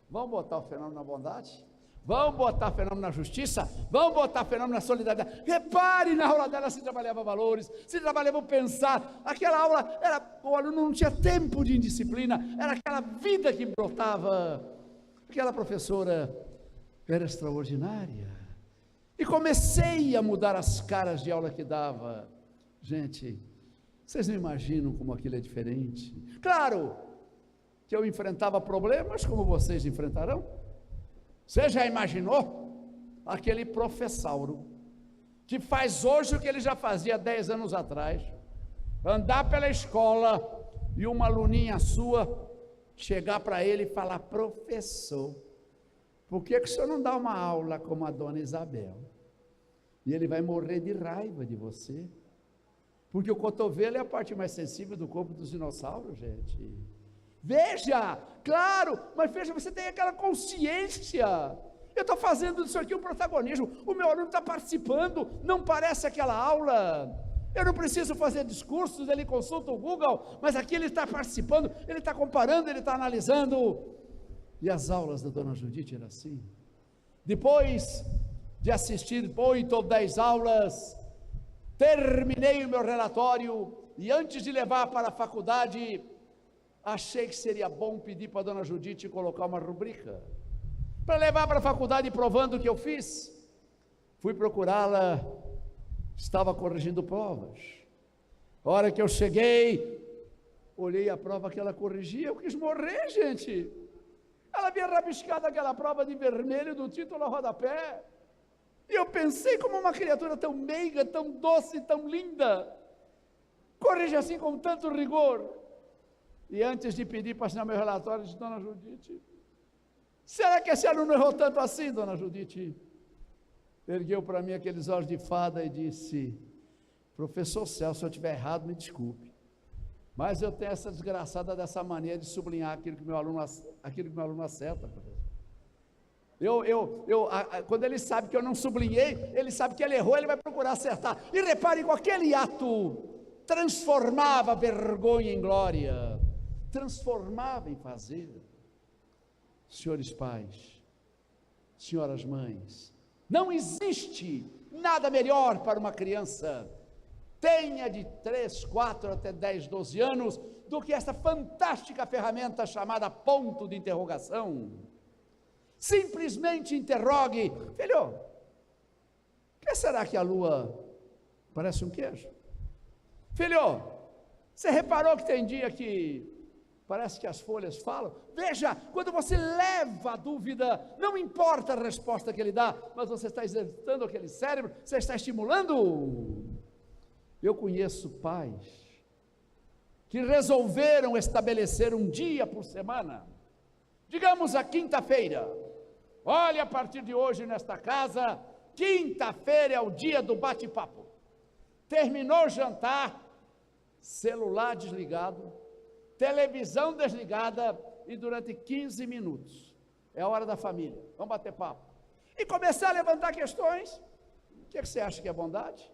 Vamos botar o fenômeno na bondade? Vamos botar fenômeno na justiça? Vamos botar fenômeno na solidariedade? Repare, na aula dela se trabalhava valores, se trabalhava o pensar. Aquela aula, o aluno não tinha tempo de indisciplina, era aquela vida que brotava. Aquela professora era extraordinária. E comecei a mudar as caras de aula que dava. Gente, vocês não imaginam como aquilo é diferente. Claro que eu enfrentava problemas como vocês enfrentarão. Você já imaginou aquele professauro que faz hoje o que ele já fazia 10 anos atrás? Andar pela escola e uma aluninha sua chegar para ele e falar: professor, por que o senhor não dá uma aula como a dona Isabel? E ele vai morrer de raiva de você, porque o cotovelo é a parte mais sensível do corpo dos dinossauros, gente. Veja, claro, mas veja, você tem aquela consciência. Eu estou fazendo isso aqui um protagonismo, o meu aluno está participando, não parece aquela aula. Eu não preciso fazer discursos, ele consulta o Google, mas aqui ele está participando, ele está comparando, ele está analisando. E as aulas da dona Judite eram assim. Depois de assistir 8 ou 10 aulas, terminei o meu relatório e antes de levar para a faculdade, achei que seria bom pedir para a dona Judite colocar uma rubrica, para levar para a faculdade provando o que eu fiz. Fui procurá-la, estava corrigindo provas. A hora que eu cheguei, olhei a prova que ela corrigia, eu quis morrer, gente. Ela havia rabiscado aquela prova de vermelho do título a rodapé, e eu pensei: como uma criatura tão meiga, tão doce, tão linda, corrige assim com tanto rigor. E antes de pedir para assinar meu relatório, disse: dona Judite, será que esse aluno errou tanto assim, dona Judite? Ergueu para mim aqueles olhos de fada e disse: professor Celso, se eu estiver errado, me desculpe, mas eu tenho essa desgraçada dessa mania de sublinhar aquilo que meu aluno acerta, professor. Quando ele sabe que eu não sublinhei, ele sabe que ele errou, ele vai procurar acertar. E repare, com aquele ato, transformava a vergonha em glória, transformava em fazer. Senhores pais, senhoras mães, não existe nada melhor para uma criança, tenha de 3, 4 até 10, 12 anos, do que essa fantástica ferramenta chamada ponto de interrogação. Simplesmente interrogue: filho, o que será que a lua parece um queijo? Filho, você reparou que tem dia que parece que as folhas falam? Veja, quando você leva a dúvida, não importa a resposta que ele dá, mas você está exercitando aquele cérebro, você está estimulando. Eu conheço pais que resolveram estabelecer um dia por semana, digamos a quinta-feira. Olha, a partir de hoje nesta casa, quinta-feira é o dia do bate-papo. Terminou o jantar, celular desligado, televisão desligada, e durante 15 minutos, é a hora da família, vamos bater papo. E começar a levantar questões. O que você acha que é bondade?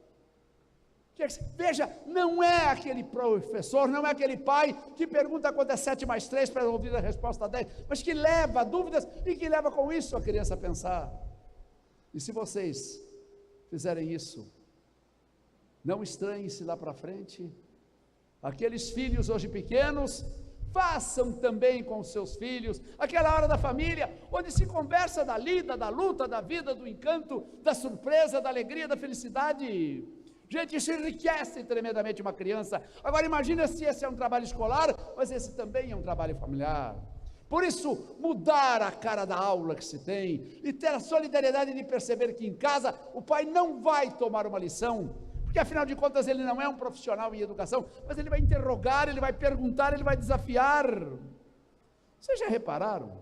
Veja, não é aquele professor, não é aquele pai que pergunta quanto é 7 mais 3 para ouvir a resposta a 10, mas que leva dúvidas e que leva com isso a criança a pensar. E se vocês fizerem isso, não estranhem-se lá para frente. Aqueles filhos hoje pequenos, façam também com os seus filhos, aquela hora da família, onde se conversa da lida, da luta, da vida, do encanto, da surpresa, da alegria, da felicidade. Gente, isso enriquece tremendamente uma criança. Agora imagina se esse é um trabalho escolar, mas esse também é um trabalho familiar. Por isso, mudar a cara da aula que se tem, e ter a solidariedade de perceber que em casa o pai não vai tomar uma lição, porque afinal de contas ele não é um profissional em educação, mas ele vai interrogar, ele vai perguntar, ele vai desafiar. Vocês já repararam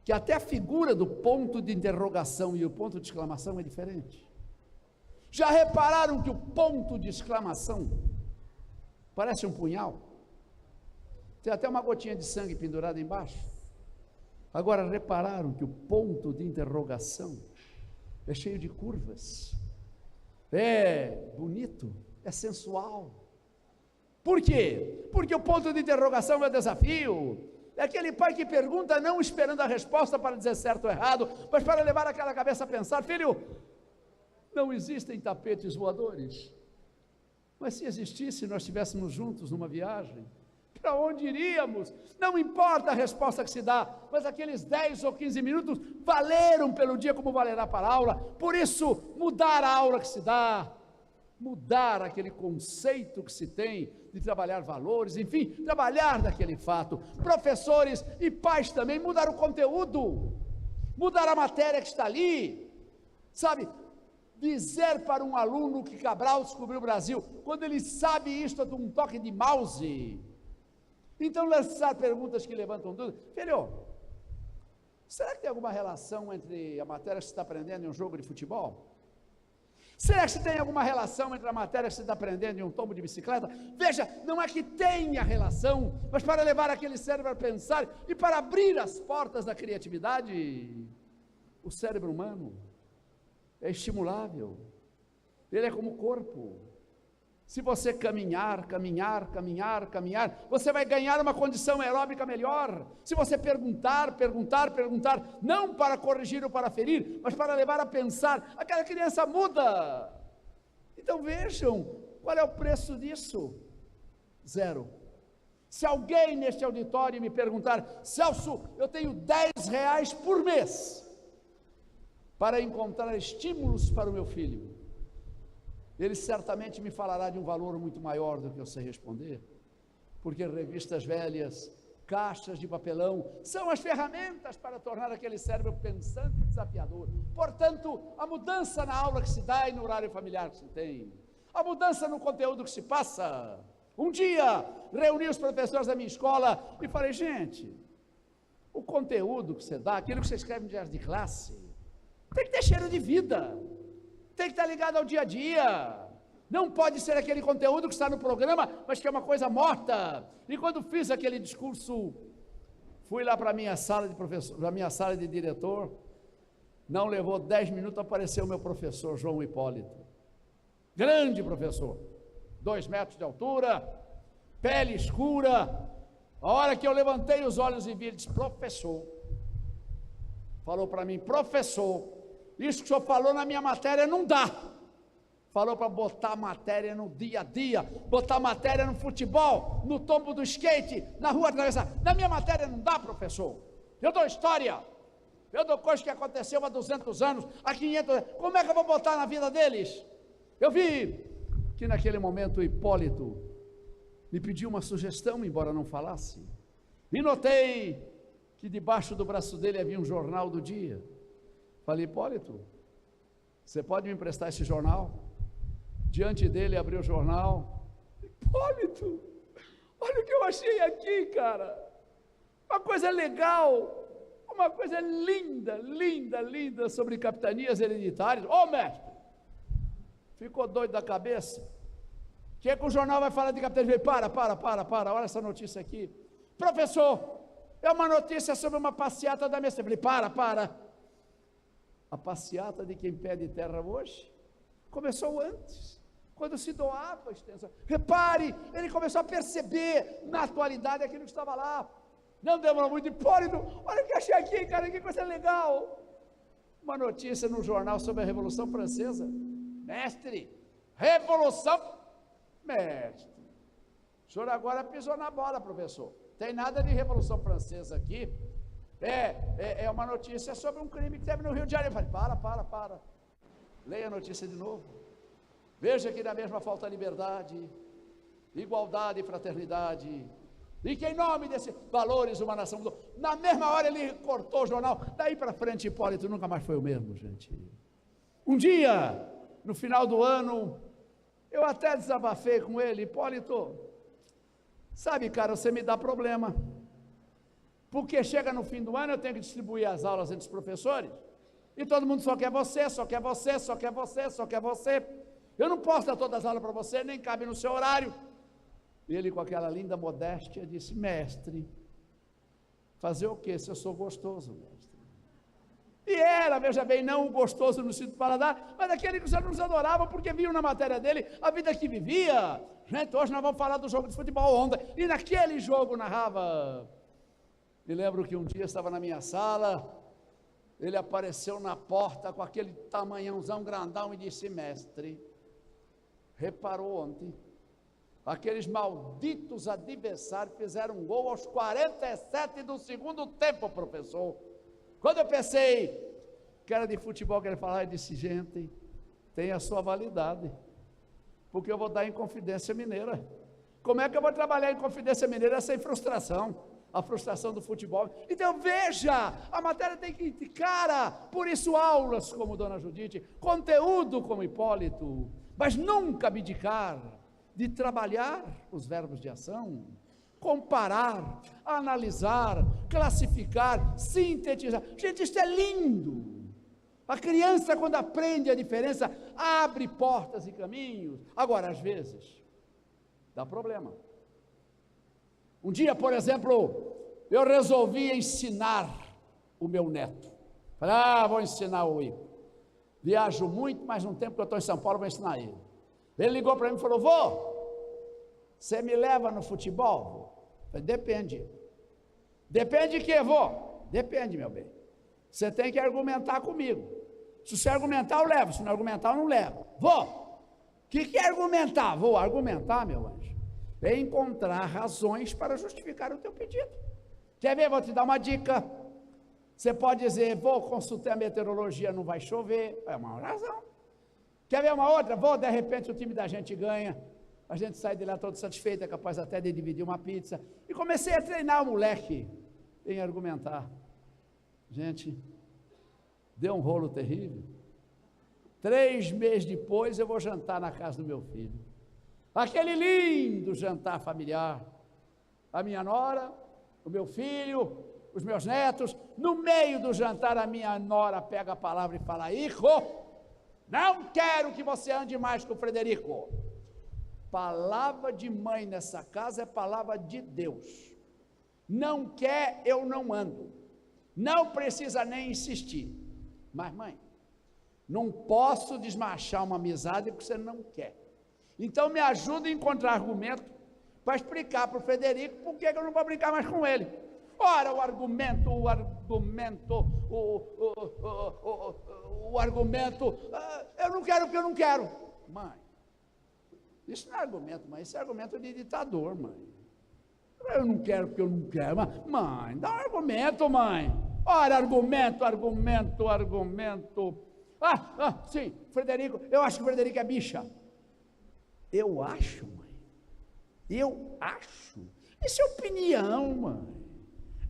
que até a figura do ponto de interrogação e o ponto de exclamação é diferente? Já repararam que o ponto de exclamação parece um punhal? Tem até uma gotinha de sangue pendurada embaixo. Agora repararam que o ponto de interrogação é cheio de curvas, é bonito, é sensual. Por quê? Porque o ponto de interrogação é desafio. É aquele pai que pergunta não esperando a resposta para dizer certo ou errado, mas para levar aquela cabeça a pensar. Filho, não existem tapetes voadores, mas se existisse, nós estivéssemos juntos numa viagem, para onde iríamos? Não importa a resposta que se dá, mas aqueles 10 ou 15 minutos valeram pelo dia como valerá para a aula. Por isso, mudar a aula que se dá, mudar aquele conceito que se tem de trabalhar valores, enfim, trabalhar daquele fato. Professores e pais também, mudar o conteúdo, mudar a matéria que está ali, sabe? Dizer para um aluno que Cabral descobriu o Brasil, quando ele sabe isto de um toque de mouse. Então lançar perguntas que levantam dúvidas. Filho, será que tem alguma relação entre a matéria que você está aprendendo e um jogo de futebol? Será que tem alguma relação entre a matéria que você está aprendendo e um tombo de bicicleta? Veja, não é que tenha relação, mas para levar aquele cérebro a pensar e para abrir as portas da criatividade. O cérebro humano é estimulável, ele é como o corpo. Se você caminhar, você vai ganhar uma condição aeróbica melhor. Se você perguntar, não para corrigir ou para ferir, mas para levar a pensar, aquela criança muda. Então vejam, qual é o preço disso? 0. Se alguém neste auditório me perguntar, Celso, eu tenho R$10 por mês para encontrar estímulos para o meu filho, ele certamente me falará de um valor muito maior do que eu sei responder, porque revistas velhas, caixas de papelão, são as ferramentas para tornar aquele cérebro pensante e desafiador. Portanto, a mudança na aula que se dá e no horário familiar que se tem, a mudança no conteúdo que se passa. Um dia, reuni os professores da minha escola e falei, gente, o conteúdo que você dá, aquilo que você escreve no diário de classe, tem que ter cheiro de vida, tem que estar ligado ao dia a dia, não pode ser aquele conteúdo que está no programa, mas que é uma coisa morta. E quando fiz aquele discurso, fui lá para a minha sala de professor, para a minha sala de diretor, não levou 10 minutos, apareceu o meu professor, João Hipólito, grande professor, 2 metros de altura, pele escura. A hora que eu levantei os olhos e vi, ele disse, professor, falou para mim, professor, isso que o senhor falou na minha matéria não dá. Falou para botar matéria no dia a dia, botar matéria no futebol, no tombo do skate, na rua atravessar. Na minha matéria não dá, professor. Eu dou história, eu dou coisa que aconteceu há 200 anos, há 500 anos. Como é que eu vou botar na vida deles? Eu vi que naquele momento o Hipólito me pediu uma sugestão, embora não falasse, e notei que debaixo do braço dele havia um jornal do dia. Falei, Hipólito, você pode me emprestar esse jornal? Diante dele, abriu o jornal. Hipólito, olha o que eu achei aqui, cara. Uma coisa legal, uma coisa linda, linda, linda sobre capitanias hereditárias. Ô, mestre, ficou doido da cabeça? O que é que o jornal vai falar de capitania? Para, olha essa notícia aqui. Professor, é uma notícia sobre uma passeata da mesa. Eu falei, para. A passeata de quem pede terra hoje começou antes, quando se doava a extensão. Repare, ele começou a perceber na atualidade aquilo que estava lá. Não demorou muito. Hipólito, olha o que achei aqui, cara, que coisa legal. Uma notícia no jornal sobre a Revolução Francesa. Mestre, Revolução, mestre, o senhor agora pisou na bola, professor. Tem nada de Revolução Francesa aqui. É uma notícia sobre um crime que teve no Rio de Janeiro. Eu falei, para. Leia a notícia de novo. Veja que na mesma falta liberdade, igualdade e fraternidade, e que em nome desses valores uma nação mudou. Na mesma hora ele cortou o jornal. Daí para frente, Hipólito nunca mais foi o mesmo, gente. Um dia, no final do ano, eu até desabafei com ele. Hipólito, sabe, cara, você me dá problema, porque chega no fim do ano, eu tenho que distribuir as aulas entre os professores, e todo mundo só quer você. Eu não posso dar todas as aulas para você, nem cabe no seu horário. E ele, com aquela linda modéstia, disse, mestre, fazer o quê se eu sou gostoso, mestre? E era, veja bem, não o gostoso no sentido paladar, mas aquele que os alunos adoravam, porque viam na matéria dele a vida que vivia. Gente, hoje nós vamos falar do jogo de futebol ontem, e naquele jogo narrava. Me lembro que um dia estava na minha sala, ele apareceu na porta com aquele tamanhãozão grandão e disse, mestre, reparou ontem, aqueles malditos adversários fizeram um gol aos 47 do segundo tempo, professor. Quando eu pensei que era de futebol que ele falava, ele disse, gente, tem a sua validade, porque eu vou dar em Confidência Mineira. Como é que eu vou trabalhar em Confidência Mineira sem frustração? A frustração do futebol. Então veja, a matéria tem que ir, cara, por isso aulas como Dona Judite, conteúdo como Hipólito, mas nunca abdicar de trabalhar os verbos de ação, comparar, analisar, classificar, sintetizar. Gente, isso é lindo. A criança, quando aprende a diferença, abre portas e caminhos. Agora, às vezes, dá problema. Um dia, por exemplo, eu resolvi ensinar o meu neto. Falei, vou ensinar o Ico. Viajo muito, mas no tempo que eu estou em São Paulo, vou ensinar ele. Ele ligou para mim e falou, vô, você me leva no futebol? Vô? Eu falei, depende. Depende de quê, vô? Depende, meu bem. Você tem que argumentar comigo. Se você argumentar, eu levo. Se não argumentar, eu não levo. Vô, o que é argumentar? Vou argumentar, meu anjo, é encontrar razões para justificar o teu pedido. Quer ver? Vou te dar uma dica. Você pode dizer, vou consultar a meteorologia, não vai chover. É uma razão. Quer ver uma outra? De repente o time da gente ganha, a gente sai de lá todo satisfeito, é capaz até de dividir uma pizza. E comecei a treinar o moleque em argumentar. Gente, deu um rolo terrível. 3 meses depois eu vou jantar na casa do meu filho. Aquele lindo jantar familiar. A minha nora, o meu filho, os meus netos. No meio do jantar, a minha nora pega a palavra e fala, Ico, não quero que você ande mais com o Frederico. Palavra de mãe nessa casa é palavra de Deus. Não quer, eu não ando. Não precisa nem insistir. Mas, mãe, não posso desmanchar uma amizade porque você não quer. Então me ajuda a encontrar argumento para explicar para o Frederico por que eu não vou brincar mais com ele. Ora, o argumento, eu não quero porque eu não quero. Mãe, isso não é argumento, mãe, isso é argumento de ditador, mãe. Eu não quero porque eu não quero. Mãe, dá um argumento, mãe. Ora, argumento. Sim, Frederico, eu acho que o Frederico é bicha. Eu acho, mãe. Eu acho. Isso é opinião, mãe.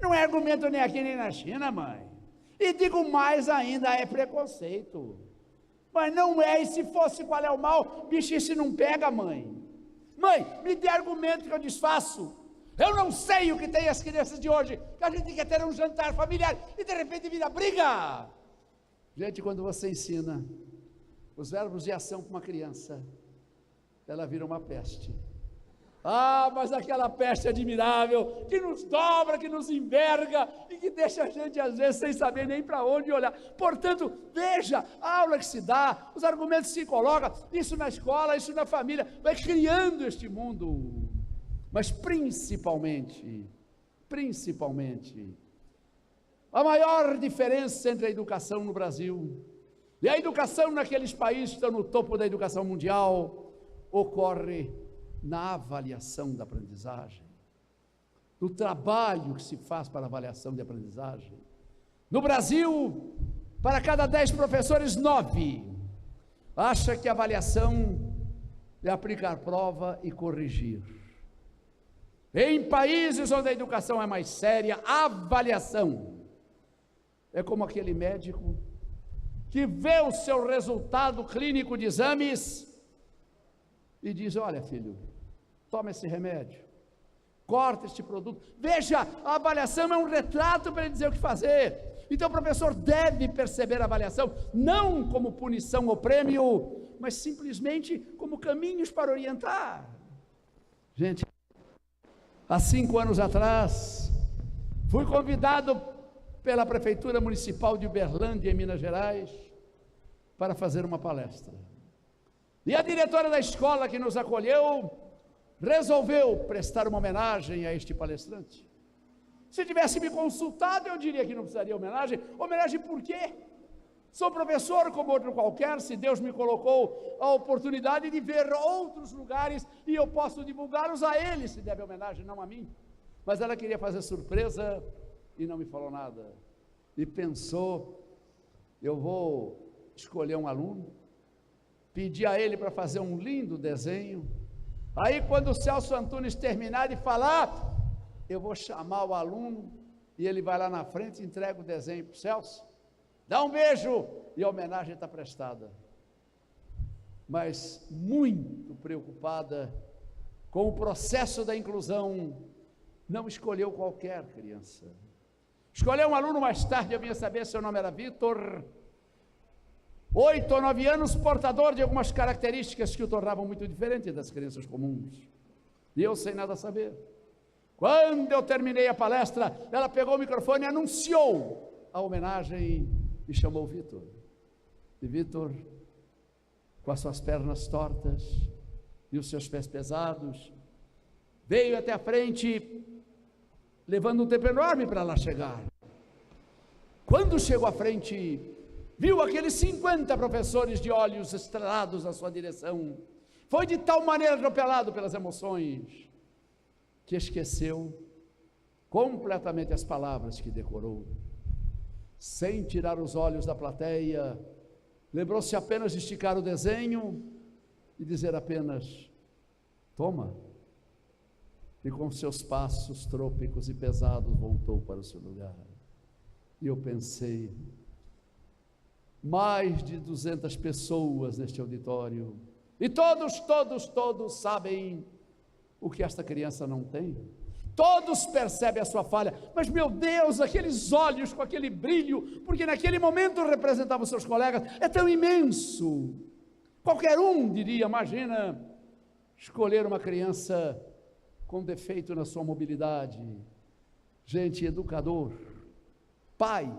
Não é argumento nem aqui nem na China, mãe. E digo mais ainda, é preconceito. Mas não é, e se fosse, qual é o mal? Bicho, esse não pega, mãe. Mãe, me dê argumento que eu desfaço. Eu não sei o que tem as crianças de hoje, que a gente quer ter um jantar familiar e de repente vira briga. Gente, quando você ensina os verbos de ação para uma criança, ela vira uma peste. Ah, mas aquela peste admirável, que nos dobra, que nos enverga, e que deixa a gente às vezes sem saber nem para onde olhar. Portanto, veja, a aula que se dá, os argumentos que se colocam, isso na escola, isso na família, vai criando este mundo. Mas principalmente, a maior diferença entre a educação no Brasil e a educação naqueles países que estão no topo da educação mundial, ocorre na avaliação da aprendizagem, no trabalho que se faz para a avaliação de aprendizagem. No Brasil, para cada 10 professores, 9 acha que a avaliação é aplicar prova e corrigir. Em países onde a educação é mais séria, a avaliação é como aquele médico que vê o seu resultado clínico de exames e diz: olha, filho, toma esse remédio, corta este produto. Veja, a avaliação é um retrato para ele dizer o que fazer. Então o professor deve perceber a avaliação não como punição ou prêmio, mas simplesmente como caminhos para orientar. Gente, há 5 anos atrás, fui convidado pela Prefeitura Municipal de Uberlândia, em Minas Gerais, para fazer uma palestra. E a diretora da escola que nos acolheu resolveu prestar uma homenagem a este palestrante. Se tivesse me consultado, eu diria que não precisaria homenagem. Homenagem por quê? Sou professor como outro qualquer, se Deus me colocou a oportunidade de ver outros lugares e eu posso divulgá-los, a ele se deve homenagem, não a mim. Mas ela queria fazer surpresa e não me falou nada. E pensou: eu vou escolher um aluno, pedir a ele para fazer um lindo desenho. Aí quando o Celso Antunes terminar de falar, eu vou chamar o aluno e ele vai lá na frente e entrega o desenho para o Celso, dá um beijo e a homenagem está prestada. Mas muito preocupada com o processo da inclusão, não escolheu qualquer criança. Escolheu um aluno. Mais tarde eu vinha saber, seu nome era Vitor, 8 ou 9 anos, portador de algumas características que o tornavam muito diferente das crianças comuns. E eu sem nada saber. Quando eu terminei a palestra, ela pegou o microfone e anunciou a homenagem e chamou o Vitor. E Vitor, com as suas pernas tortas e os seus pés pesados, veio até a frente, levando um tempo enorme para lá chegar. Quando chegou à frente, viu aqueles 50 professores de olhos estrelados na sua direção. Foi de tal maneira atropelado pelas emoções, que esqueceu completamente as palavras que decorou. Sem tirar os olhos da plateia, lembrou-se apenas de esticar o desenho e dizer apenas: toma. E com seus passos trôpegos e pesados voltou para o seu lugar. E eu pensei: mais de 200 pessoas neste auditório, e todos sabem o que esta criança não tem. Todos percebem a sua falha, mas meu Deus, aqueles olhos com aquele brilho, porque naquele momento representavam seus colegas, é tão imenso. Qualquer um diria: imagina escolher uma criança com defeito na sua mobilidade. Gente, educador, pai,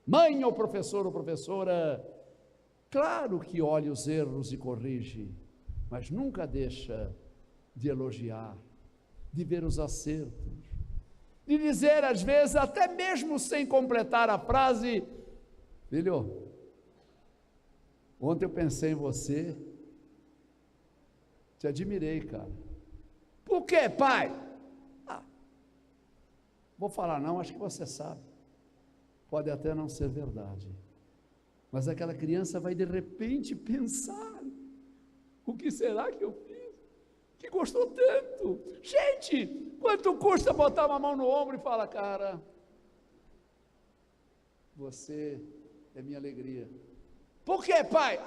mãe ou professor ou professora, claro que olha os erros e corrige, mas nunca deixa de elogiar, de ver os acertos, de dizer às vezes, até mesmo sem completar a frase: filho, ontem eu pensei em você, te admirei, cara. Por quê, pai? Vou falar não, acho que você sabe. Pode até não ser verdade, mas aquela criança vai de repente pensar: o que será que eu fiz? Que gostou tanto? Gente, quanto custa botar uma mão no ombro e falar: cara, você é minha alegria, Por quê, pai?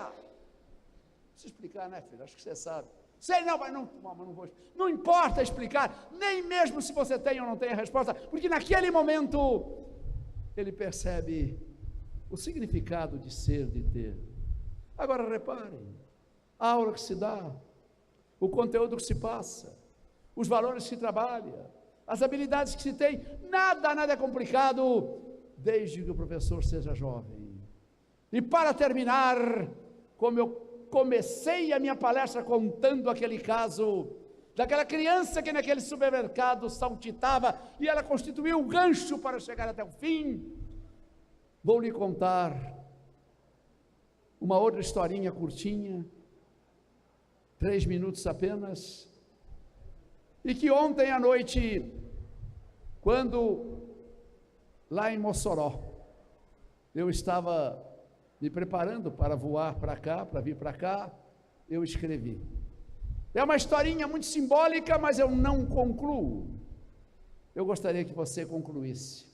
Precisa explicar, né, filho? Acho que você sabe. Sei não, mas não vou. Não importa explicar, nem mesmo se você tem ou não tem a resposta, porque naquele momento ele percebe o significado de ser, de ter. Agora reparem, a aula que se dá, o conteúdo que se passa, os valores que se trabalha, as habilidades que se tem, nada é complicado, desde que o professor seja jovem. E para terminar, como eu comecei a minha palestra contando aquele caso, daquela criança que naquele supermercado saltitava, e ela constituiu um gancho para chegar até o fim, vou lhe contar uma outra historinha curtinha, 3 minutos apenas, e que ontem à noite, quando lá em Mossoró, eu estava me preparando para voar para cá, para vir para cá, eu escrevi. É uma historinha muito simbólica, mas eu não concluo. Eu gostaria que você concluísse.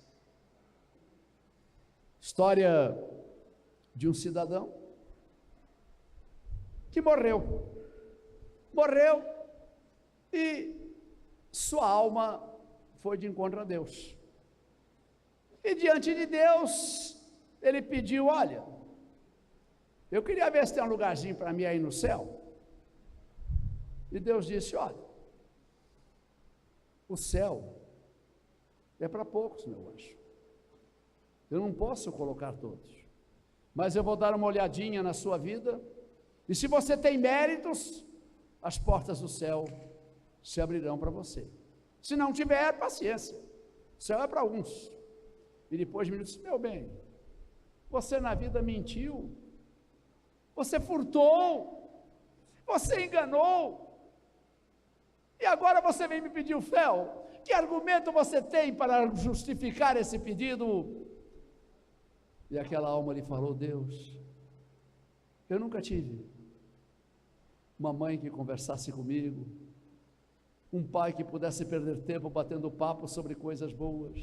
História de um cidadão que morreu e sua alma foi de encontro a Deus. E diante de Deus, ele pediu: olha, eu queria ver se tem um lugarzinho para mim aí no céu. E Deus disse: olha, o céu é para poucos, meu anjo. Eu não posso colocar todos, mas eu vou dar uma olhadinha na sua vida, e se você tem méritos, as portas do céu se abrirão para você. Se não tiver, paciência, o céu é para uns. E depois me disse: meu bem, você na vida mentiu, você furtou, você enganou, e agora você vem me pedir o céu. Que argumento você tem para justificar esse pedido? E aquela alma lhe falou: Deus, eu nunca tive uma mãe que conversasse comigo, um pai que pudesse perder tempo batendo papo sobre coisas boas,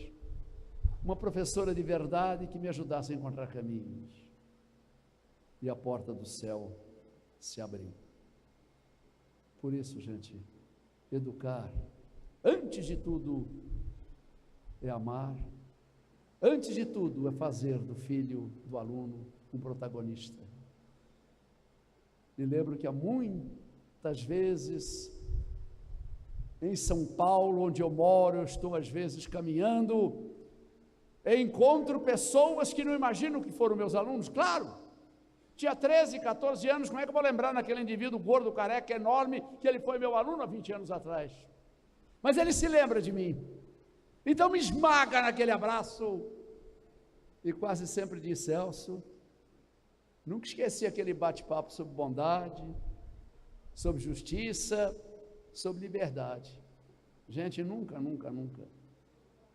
uma professora de verdade que me ajudasse a encontrar caminhos. E a porta do céu se abriu. Por isso, gente, educar, antes de tudo, é amar, antes de tudo, é fazer do filho, do aluno, um protagonista. Me lembro que há muitas vezes, em São Paulo, onde eu moro, eu estou às vezes caminhando, encontro pessoas que não imagino que foram meus alunos. Claro, tinha 13, 14 anos, como é que eu vou lembrar naquele indivíduo gordo, careca, enorme, que ele foi meu aluno há 20 anos atrás? Mas ele se lembra de mim, então me esmaga naquele abraço, e quase sempre diz: Celso, nunca esqueci aquele bate-papo sobre bondade, sobre justiça, sobre liberdade. Gente, nunca.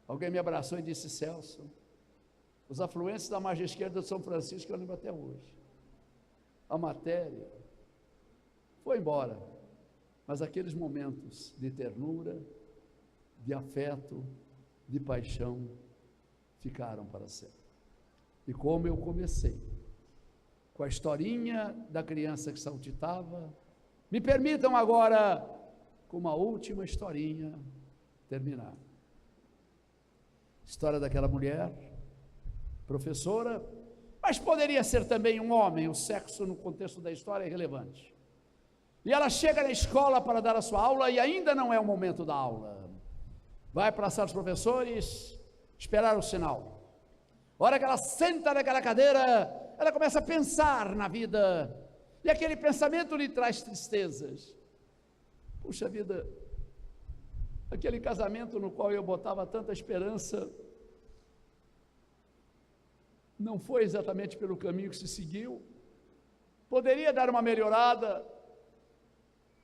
Alguém me abraçou e disse: Celso, os afluentes da margem esquerda de São Francisco, eu lembro até hoje. A matéria foi embora, mas aqueles momentos de ternura, de afeto, de paixão, ficaram para sempre. E como eu comecei, com a historinha da criança que saltitava, me permitam agora, com uma última historinha, terminar. História daquela mulher, professora, mas poderia ser também um homem, o sexo no contexto da história é irrelevante. E ela chega na escola para dar a sua aula, e ainda não é o momento da aula. Vai para a sala dos professores, esperar o sinal. A hora que ela senta naquela cadeira, ela começa a pensar na vida, e aquele pensamento lhe traz tristezas. Puxa vida, aquele casamento no qual eu botava tanta esperança, não foi exatamente pelo caminho que se seguiu, poderia dar uma melhorada.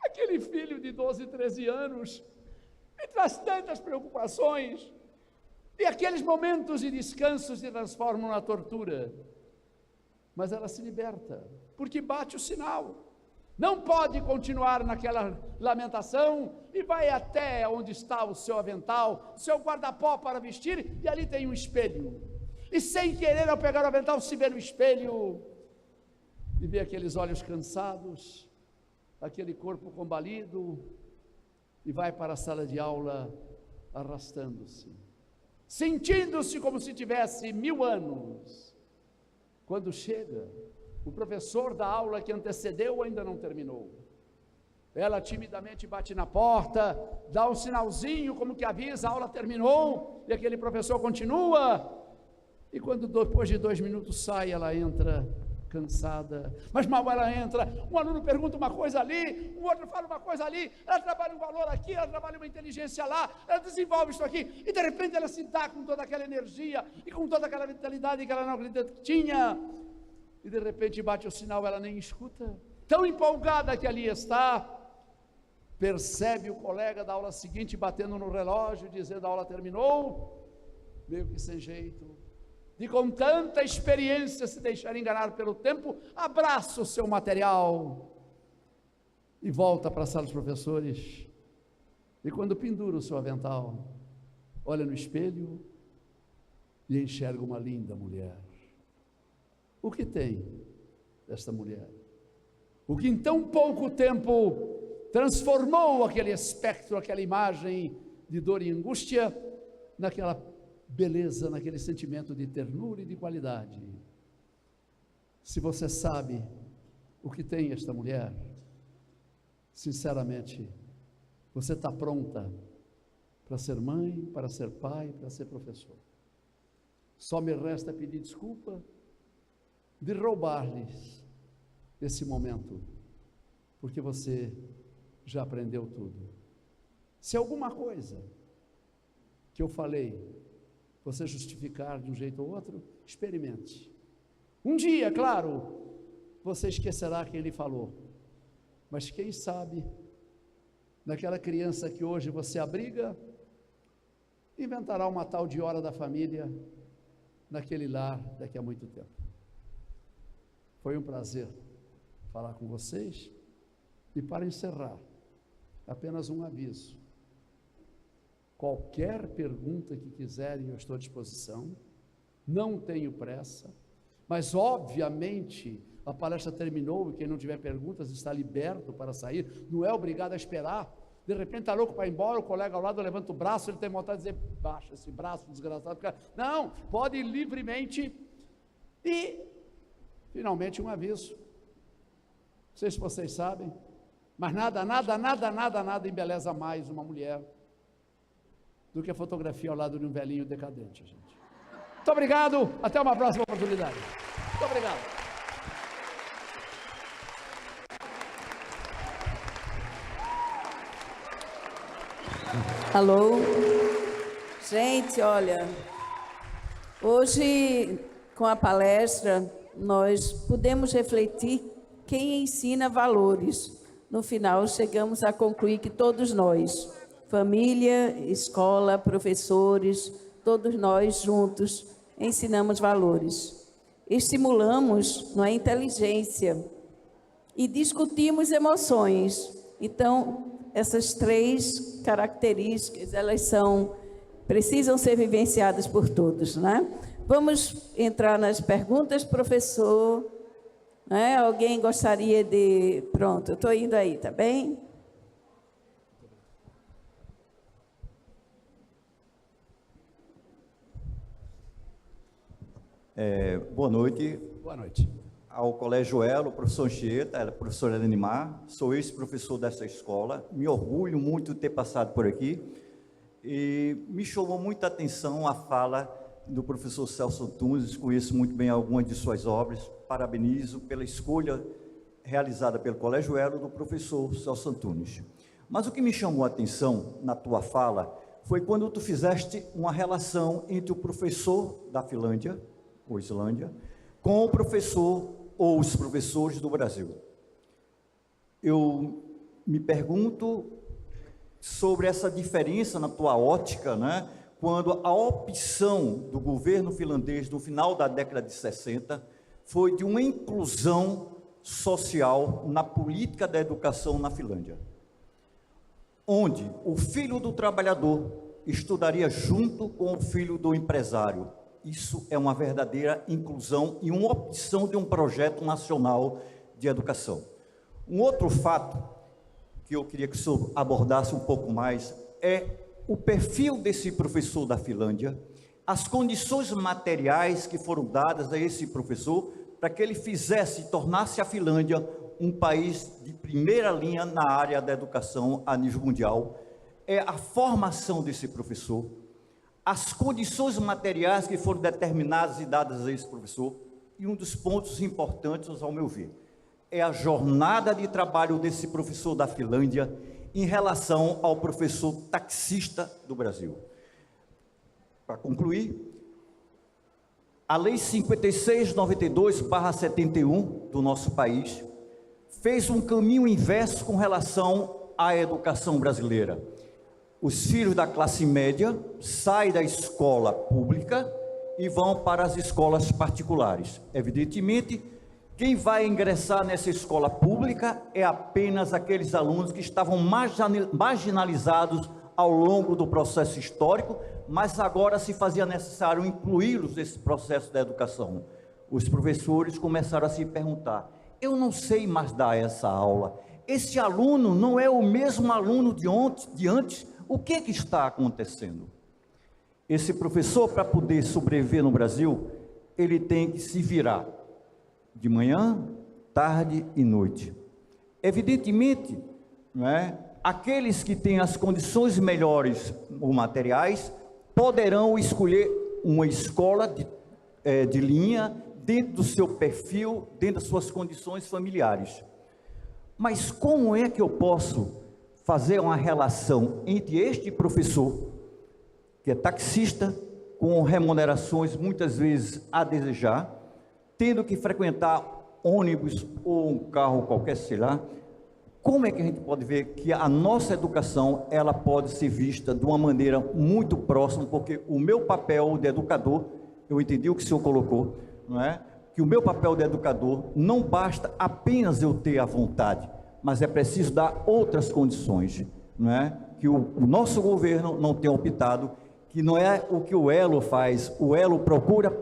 Aquele filho de 12, 13 anos, me traz tantas preocupações, e aqueles momentos de descanso se transformam na tortura, mas ela se liberta, porque bate o sinal, não pode continuar naquela lamentação, e vai até onde está o seu avental, o seu guarda-pó para vestir, e ali tem um espelho, e sem querer ao pegar o avental se vê no espelho, e vê aqueles olhos cansados, aquele corpo combalido, e vai para a sala de aula arrastando-se, sentindo-se como se tivesse 1000 anos. Quando chega, o professor da aula que antecedeu ainda não terminou. Ela timidamente bate na porta, dá um sinalzinho como que avisa, a aula terminou, e aquele professor continua, e quando depois de 2 minutos sai, ela entra cansada, mas mal ela entra, um aluno pergunta uma coisa ali, o outro fala uma coisa ali, ela trabalha um valor aqui, ela trabalha uma inteligência lá, ela desenvolve isso aqui, e de repente ela se dá com toda aquela energia, e com toda aquela vitalidade que ela não acredita que tinha, e de repente bate o sinal, ela nem escuta, tão empolgada que ali está, percebe o colega da aula seguinte batendo no relógio, dizendo a aula terminou, meio que sem jeito, de com tanta experiência se deixar enganar pelo tempo, abraça o seu material e volta para a sala dos professores, e quando pendura o seu avental, olha no espelho e enxerga uma linda mulher. O que tem esta mulher? O que em tão pouco tempo transformou aquele espectro, aquela imagem de dor e angústia, naquela beleza, naquele sentimento de ternura e de qualidade. Se você sabe o que tem esta mulher, sinceramente, você está pronta para ser mãe, para ser pai, para ser professor. Só me resta pedir desculpa de roubar-lhes esse momento, porque você já aprendeu tudo. Se alguma coisa que eu falei você justificar de um jeito ou outro, experimente. Um dia, claro, você esquecerá quem lhe falou, mas quem sabe, naquela criança que hoje você abriga, inventará uma tal de hora da família, naquele lar daqui a muito tempo. Foi um prazer falar com vocês, e para encerrar, apenas um aviso. Qualquer pergunta que quiserem, eu estou à disposição, não tenho pressa, mas obviamente a palestra terminou e quem não tiver perguntas está liberto para sair, não é obrigado a esperar, de repente está louco para ir embora, o colega ao lado levanta o braço, ele tem vontade de dizer, baixa esse braço desgraçado, não, pode ir livremente. E finalmente um aviso, não sei se vocês sabem, mas nada embeleza mais uma mulher do que a fotografia ao lado de um velhinho decadente, gente. Muito obrigado, até uma próxima oportunidade. Muito obrigado. Alô? Gente, olha, hoje com a palestra nós pudemos refletir quem ensina valores. No final chegamos a concluir que todos nós, família, escola, professores, todos nós juntos ensinamos valores. Estimulamos a inteligência e discutimos emoções. Então, essas 3 características, elas precisam ser vivenciadas por todos, né? Vamos entrar nas perguntas, professor. Né? Alguém gostaria de... Pronto, eu estou indo aí, tá bem? Boa noite. Boa noite. Ao Colégio Elo, professor Anchieta, professora Lenimar, sou ex-professor dessa escola, me orgulho muito de ter passado por aqui, e me chamou muita atenção a fala do professor Celso Antunes, conheço muito bem algumas de suas obras, parabenizo pela escolha realizada pelo Colégio Elo do professor Celso Antunes. Mas o que me chamou a atenção na tua fala foi quando tu fizeste uma relação entre o professor da Finlândia, ou Islândia, com o professor ou os professores do Brasil. Eu me pergunto sobre essa diferença na tua ótica, né? Quando a opção do governo finlandês no final da década de 60 foi de uma inclusão social na política da educação na Finlândia, onde o filho do trabalhador estudaria junto com o filho do empresário, Isso é uma verdadeira inclusão e uma opção de um projeto nacional de educação. Um outro fato que eu queria que o senhor abordasse um pouco mais é o perfil desse professor da Finlândia, as condições materiais que foram dadas a esse professor para que ele tornasse a Finlândia um país de primeira linha na área da educação a nível mundial. É a formação desse professor, as condições materiais que foram determinadas e dadas a esse professor, e um dos pontos importantes, ao meu ver, é a jornada de trabalho desse professor da Finlândia em relação ao professor taxista do Brasil. Para concluir, a Lei 5692/71 do nosso país fez um caminho inverso com relação à educação brasileira. Os filhos da classe média saem da escola pública e vão para as escolas particulares. Evidentemente, quem vai ingressar nessa escola pública é apenas aqueles alunos que estavam marginalizados ao longo do processo histórico, mas agora se fazia necessário incluí-los nesse processo da educação. Os professores começaram a se perguntar: eu não sei mais dar essa aula, esse aluno não é o mesmo aluno de antes, o que está acontecendo? Esse professor, para poder sobreviver no Brasil, ele tem que se virar de manhã, tarde e noite. Evidentemente, não é? Aqueles que têm as condições melhores ou materiais poderão escolher uma escola de linha dentro do seu perfil, dentro das suas condições familiares. Mas como é que eu posso fazer uma relação entre este professor, que é taxista, com remunerações muitas vezes a desejar, tendo que frequentar ônibus ou um carro qualquer, sei lá, como é que a gente pode ver que a nossa educação, ela pode ser vista de uma maneira muito próxima, porque o meu papel de educador, eu entendi o que o senhor colocou, não é? Que o meu papel de educador não basta apenas eu ter a vontade, mas é preciso dar outras condições, não é? Que o nosso governo não tem optado, que não é o que o ELO faz. O ELO procura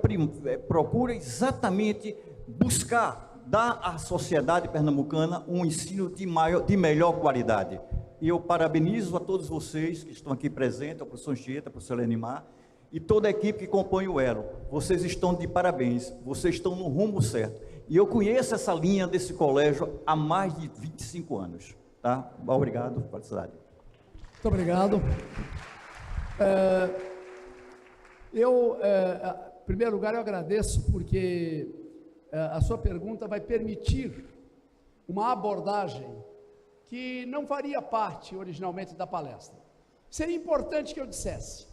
exatamente buscar dar à sociedade pernambucana um ensino de melhor qualidade. E eu parabenizo a todos vocês que estão aqui presentes, ao professor Anchieta, ao professor Lenimar, e toda a equipe que compõe o ELO. Vocês estão de parabéns, vocês estão no rumo certo. E eu conheço essa linha desse colégio há mais de 25 anos. Tá? Obrigado, Felicidade. Muito obrigado. Em primeiro lugar, eu agradeço porque a sua pergunta vai permitir uma abordagem que não faria parte originalmente da palestra. Seria importante que eu dissesse,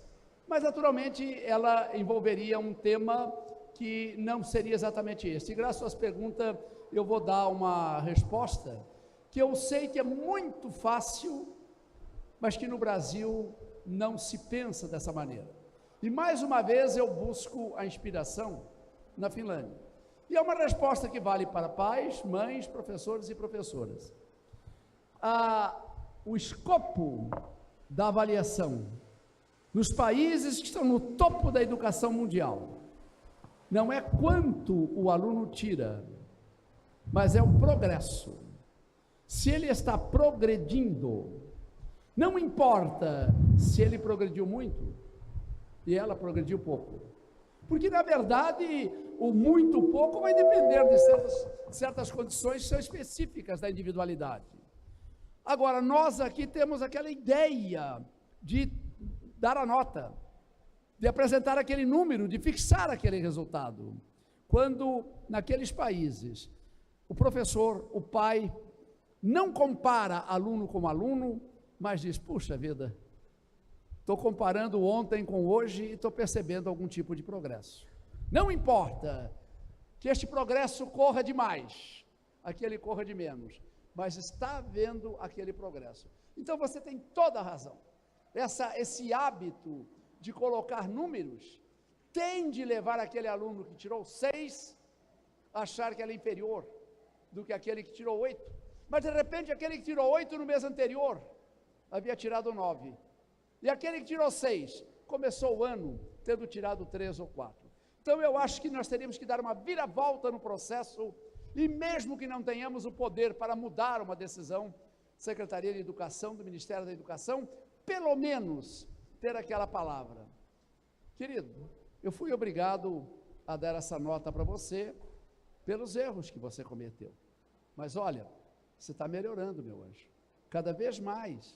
mas naturalmente ela envolveria um tema que não seria exatamente esse. E graças à sua pergunta, eu vou dar uma resposta que eu sei que é muito fácil, mas que no Brasil não se pensa dessa maneira. E mais uma vez eu busco a inspiração na Finlândia. E é uma resposta que vale para pais, mães, professores e professoras. O escopo da avaliação nos países que estão no topo da educação mundial não é quanto o aluno tira, mas é o progresso. Se ele está progredindo, não importa se ele progrediu muito e ela progrediu pouco, porque na verdade o muito pouco vai depender de certas condições que são específicas da individualidade. Agora, nós aqui temos aquela ideia de dar a nota, de apresentar aquele número, de fixar aquele resultado, quando naqueles países o professor, o pai, não compara aluno com aluno, mas diz: puxa vida, estou comparando ontem com hoje e estou percebendo algum tipo de progresso. Não importa que este progresso corra demais, aquele corra de menos, mas está havendo aquele progresso. Então você tem toda a razão. Esse hábito de colocar números tende a levar aquele aluno que tirou 6 a achar que ele é inferior do que aquele que tirou 8. Mas de repente aquele que tirou 8 no mês anterior havia tirado 9. E aquele que tirou 6 começou o ano tendo tirado 3 ou 4. Então eu acho que nós teríamos que dar uma viravolta no processo, e mesmo que não tenhamos o poder para mudar uma decisão, Secretaria de Educação, do Ministério da Educação, pelo menos ter aquela palavra. Querido, eu fui obrigado a dar essa nota para você, pelos erros que você cometeu. Mas olha, você está melhorando, meu anjo, cada vez mais.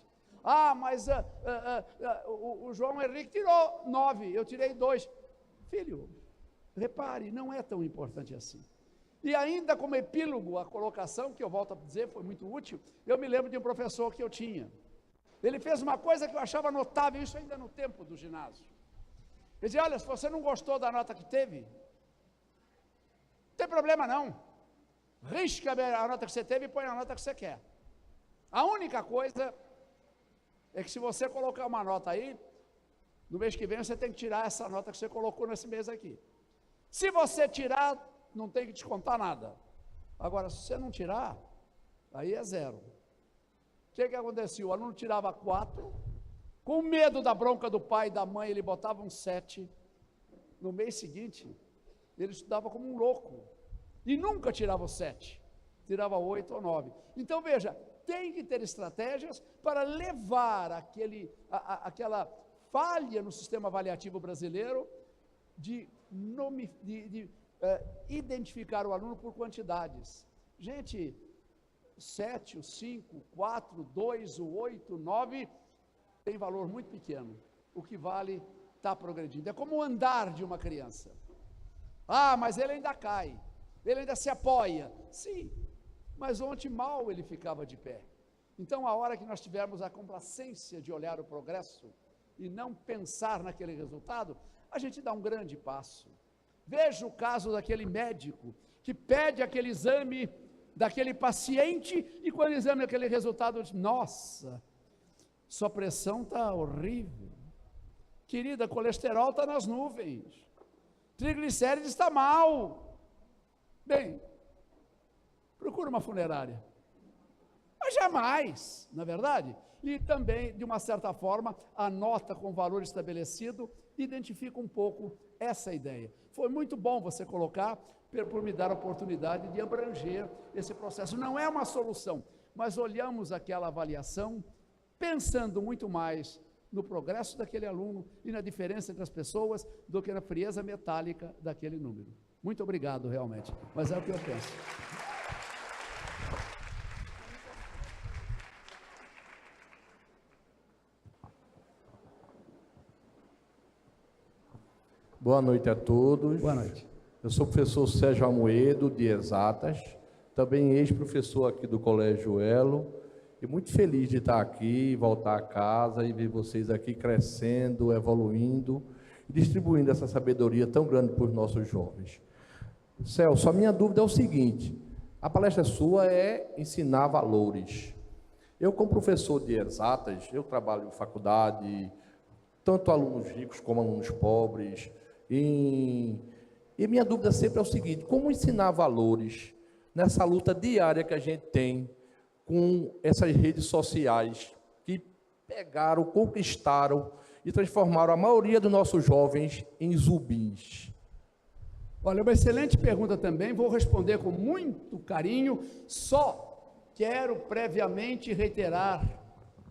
Mas o João Henrique tirou 9, eu tirei 2. Filho, repare, não é tão importante assim. E ainda como epílogo, a colocação, que eu volto a dizer, foi muito útil, eu me lembro de um professor que eu tinha. Ele fez uma coisa que eu achava notável, isso ainda no tempo do ginásio. Ele dizia, olha, se você não gostou da nota que teve, não tem problema não. Risca a nota que você teve e põe a nota que você quer. A única coisa é que se você colocar uma nota aí, no mês que vem você tem que tirar essa nota que você colocou nesse mês aqui. Se você tirar, não tem que descontar nada. Agora, se você não tirar, aí é 0. O que acontecia? O aluno tirava 4, com medo da bronca do pai e da mãe, ele botava um 7. No mês seguinte, ele estudava como um louco, e nunca tirava o 7, tirava 8 ou 9. Então veja, tem que ter estratégias para levar aquela falha no sistema avaliativo brasileiro de identificar o aluno por quantidades. Gente, 7, o 5, 4, 2, o 8, 9, tem valor muito pequeno. O que vale está progredindo. É como o andar de uma criança. Mas ele ainda cai, ele ainda se apoia. Sim, mas ontem mal ele ficava de pé. Então, a hora que nós tivermos a complacência de olhar o progresso e não pensar naquele resultado, a gente dá um grande passo. Veja o caso daquele médico que pede aquele exame daquele paciente e quando exame aquele resultado, diz, nossa, sua pressão está horrível. Querida, colesterol está nas nuvens. Triglicérides está mal. Bem, procura uma funerária. Mas jamais, na verdade? E também, de uma certa forma, a nota com valor estabelecido identifica um pouco essa ideia. Foi muito bom você colocar, por me dar a oportunidade de abranger esse processo. Não é uma solução, mas olhamos aquela avaliação pensando muito mais no progresso daquele aluno e na diferença entre as pessoas do que na frieza metálica daquele número. Muito obrigado, realmente, mas é o que eu penso. Boa noite a todos. Boa noite. Eu sou o professor Sérgio Amoedo, de Exatas, também ex-professor aqui do Colégio Elo, e muito feliz de estar aqui, voltar a casa e ver vocês aqui crescendo, evoluindo e distribuindo essa sabedoria tão grande para os nossos jovens. Celso, a minha dúvida é o seguinte, a palestra sua é ensinar valores. Eu, como professor de Exatas, eu trabalho em faculdade, tanto alunos ricos como alunos pobres, e minha dúvida sempre é o seguinte, como ensinar valores nessa luta diária que a gente tem com essas redes sociais que pegaram, conquistaram e transformaram a maioria dos nossos jovens em zumbis? Olha, uma excelente pergunta também, vou responder com muito carinho, só quero previamente reiterar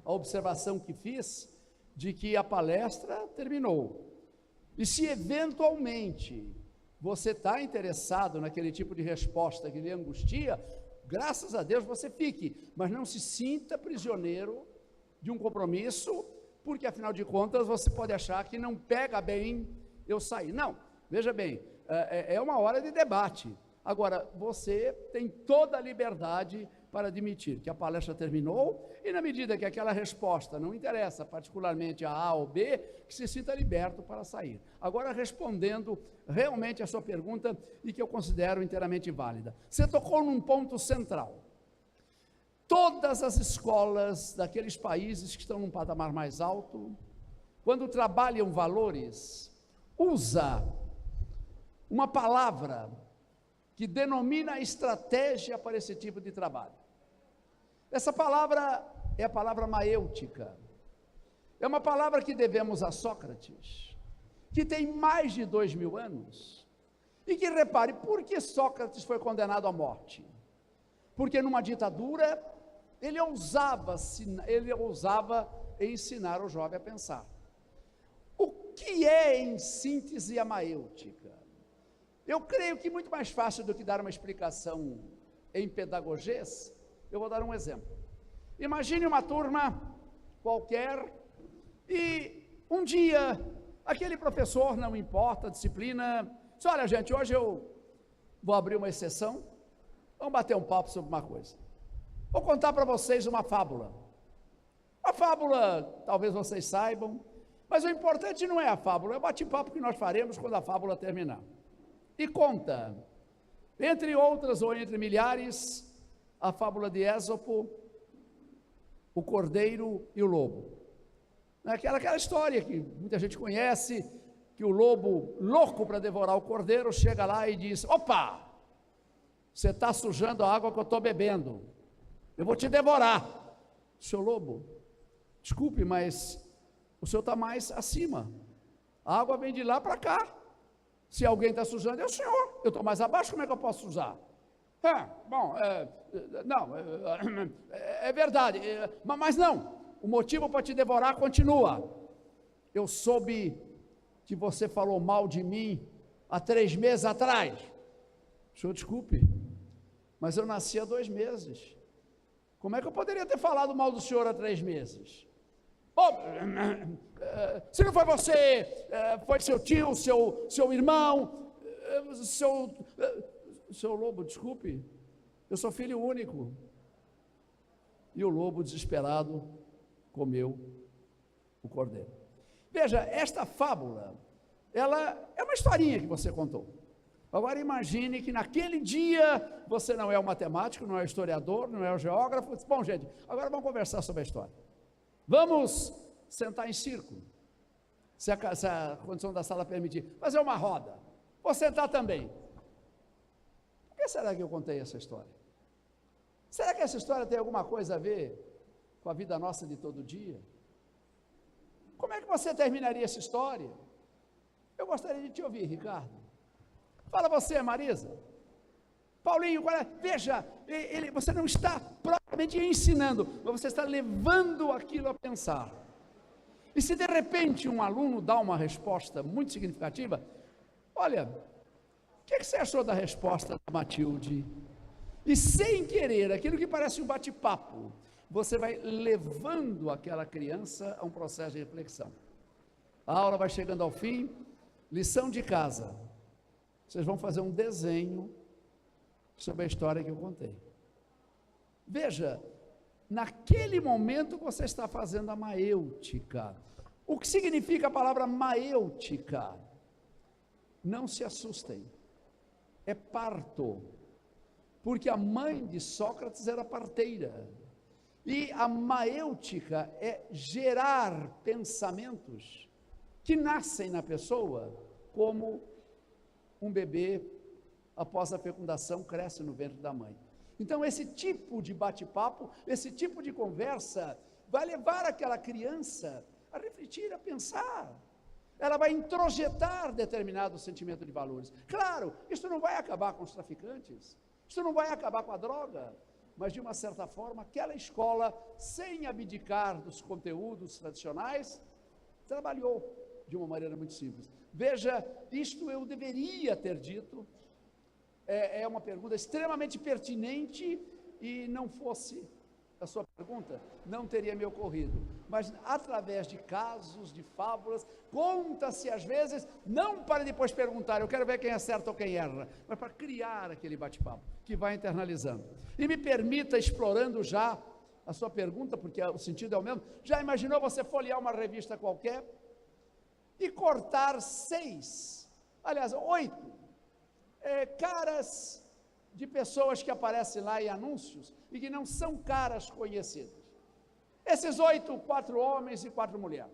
a observação que fiz de que a palestra terminou. E se eventualmente você está interessado naquele tipo de resposta que lhe angustia, graças a Deus você fique, mas não se sinta prisioneiro de um compromisso, porque afinal de contas você pode achar que não pega bem eu sair. Não, veja bem, é uma hora de debate. Agora, você tem toda a liberdade para admitir que a palestra terminou e na medida que aquela resposta não interessa particularmente a A ou B, que se sinta liberto para sair. Agora, respondendo realmente a sua pergunta e que eu considero inteiramente válida. Você tocou num ponto central. Todas as escolas daqueles países que estão num patamar mais alto, quando trabalham valores, usa uma palavra que denomina estratégia para esse tipo de trabalho. Essa palavra é a palavra maêutica. É uma palavra que devemos a Sócrates, que tem mais de 2000 anos, E que repare, por que Sócrates foi condenado à morte? Porque numa ditadura, ele ousava ensinar o jovem a pensar. O que é, em síntese, a maêutica? Eu creio que muito mais fácil do que dar uma explicação em pedagogês, eu vou dar um exemplo. Imagine uma turma qualquer e um dia aquele professor, não importa a disciplina, diz: olha gente, hoje eu vou abrir uma exceção, vamos bater um papo sobre uma coisa. Vou contar para vocês uma fábula. A fábula, talvez vocês saibam, mas o importante não é a fábula, é o bate-papo que nós faremos quando a fábula terminar. E conta, entre outras ou entre milhares, a fábula de Ésopo, o cordeiro e o lobo. Aquela história que muita gente conhece, que o lobo, louco para devorar o cordeiro, chega lá e diz: opa, você está sujando a água que eu estou bebendo, eu vou te devorar. Seu lobo, desculpe, mas o senhor está mais acima, a água vem de lá para cá, se alguém está sujando é o senhor, eu estou mais abaixo, como é que eu posso sujar? É verdade, mas não, o motivo para te devorar continua. Eu soube que você falou mal de mim há 3 meses atrás. O senhor desculpe, mas eu nasci há 2 meses. Como é que eu poderia ter falado mal do senhor há 3 meses? Bom, se não foi você, foi seu tio, seu irmão, seu lobo, desculpe, eu sou filho único. E o lobo, desesperado, comeu o cordeiro. Veja, esta fábula, ela é uma historinha que você contou. Agora imagine que naquele dia você não é o matemático, não é o historiador, não é o geógrafo. Bom, gente, agora vamos conversar sobre a história. Vamos sentar em círculo, se a condição da sala permitir, fazer uma roda. Vou sentar também. Por que será que eu contei essa história? Será que essa história tem alguma coisa a ver com a vida nossa de todo dia? Como é que você terminaria essa história? Eu gostaria de te ouvir, Ricardo. Fala você, Marisa. Paulinho, veja, você não está propriamente ensinando, mas você está levando aquilo a pensar. E se de repente um aluno dá uma resposta muito significativa, olha, o que você achou da resposta da Matilde? E sem querer, aquilo que parece um bate-papo, você vai levando aquela criança a um processo de reflexão. A aula vai chegando ao fim, lição de casa. Vocês vão fazer um desenho sobre a história que eu contei. Veja, naquele momento você está fazendo a maêutica. O que significa a palavra maêutica? Não se assustem, é parto, porque a mãe de Sócrates era parteira, e a maêutica é gerar pensamentos que nascem na pessoa, como um bebê, após a fecundação, cresce no ventre da mãe. Então, esse tipo de bate-papo, esse tipo de conversa, vai levar aquela criança a refletir, a pensar. Ela vai introjetar determinado sentimento de valores. Claro, isso não vai acabar com os traficantes, isso não vai acabar com a droga, mas de uma certa forma, aquela escola, sem abdicar dos conteúdos tradicionais, trabalhou de uma maneira muito simples. Veja, isto eu deveria ter dito, é uma pergunta extremamente pertinente, e não fosse a sua pergunta, não teria me ocorrido, mas através de casos, de fábulas, conta-se às vezes, não para depois perguntar, eu quero ver quem acerta ou quem erra, mas para criar aquele bate-papo, que vai internalizando. E me permita, explorando já a sua pergunta, porque o sentido é o mesmo, já imaginou você folhear uma revista qualquer, e cortar 8 caras de pessoas que aparecem lá em anúncios e que não são caras conhecidas. Esses 8, 4 homens e 4 mulheres.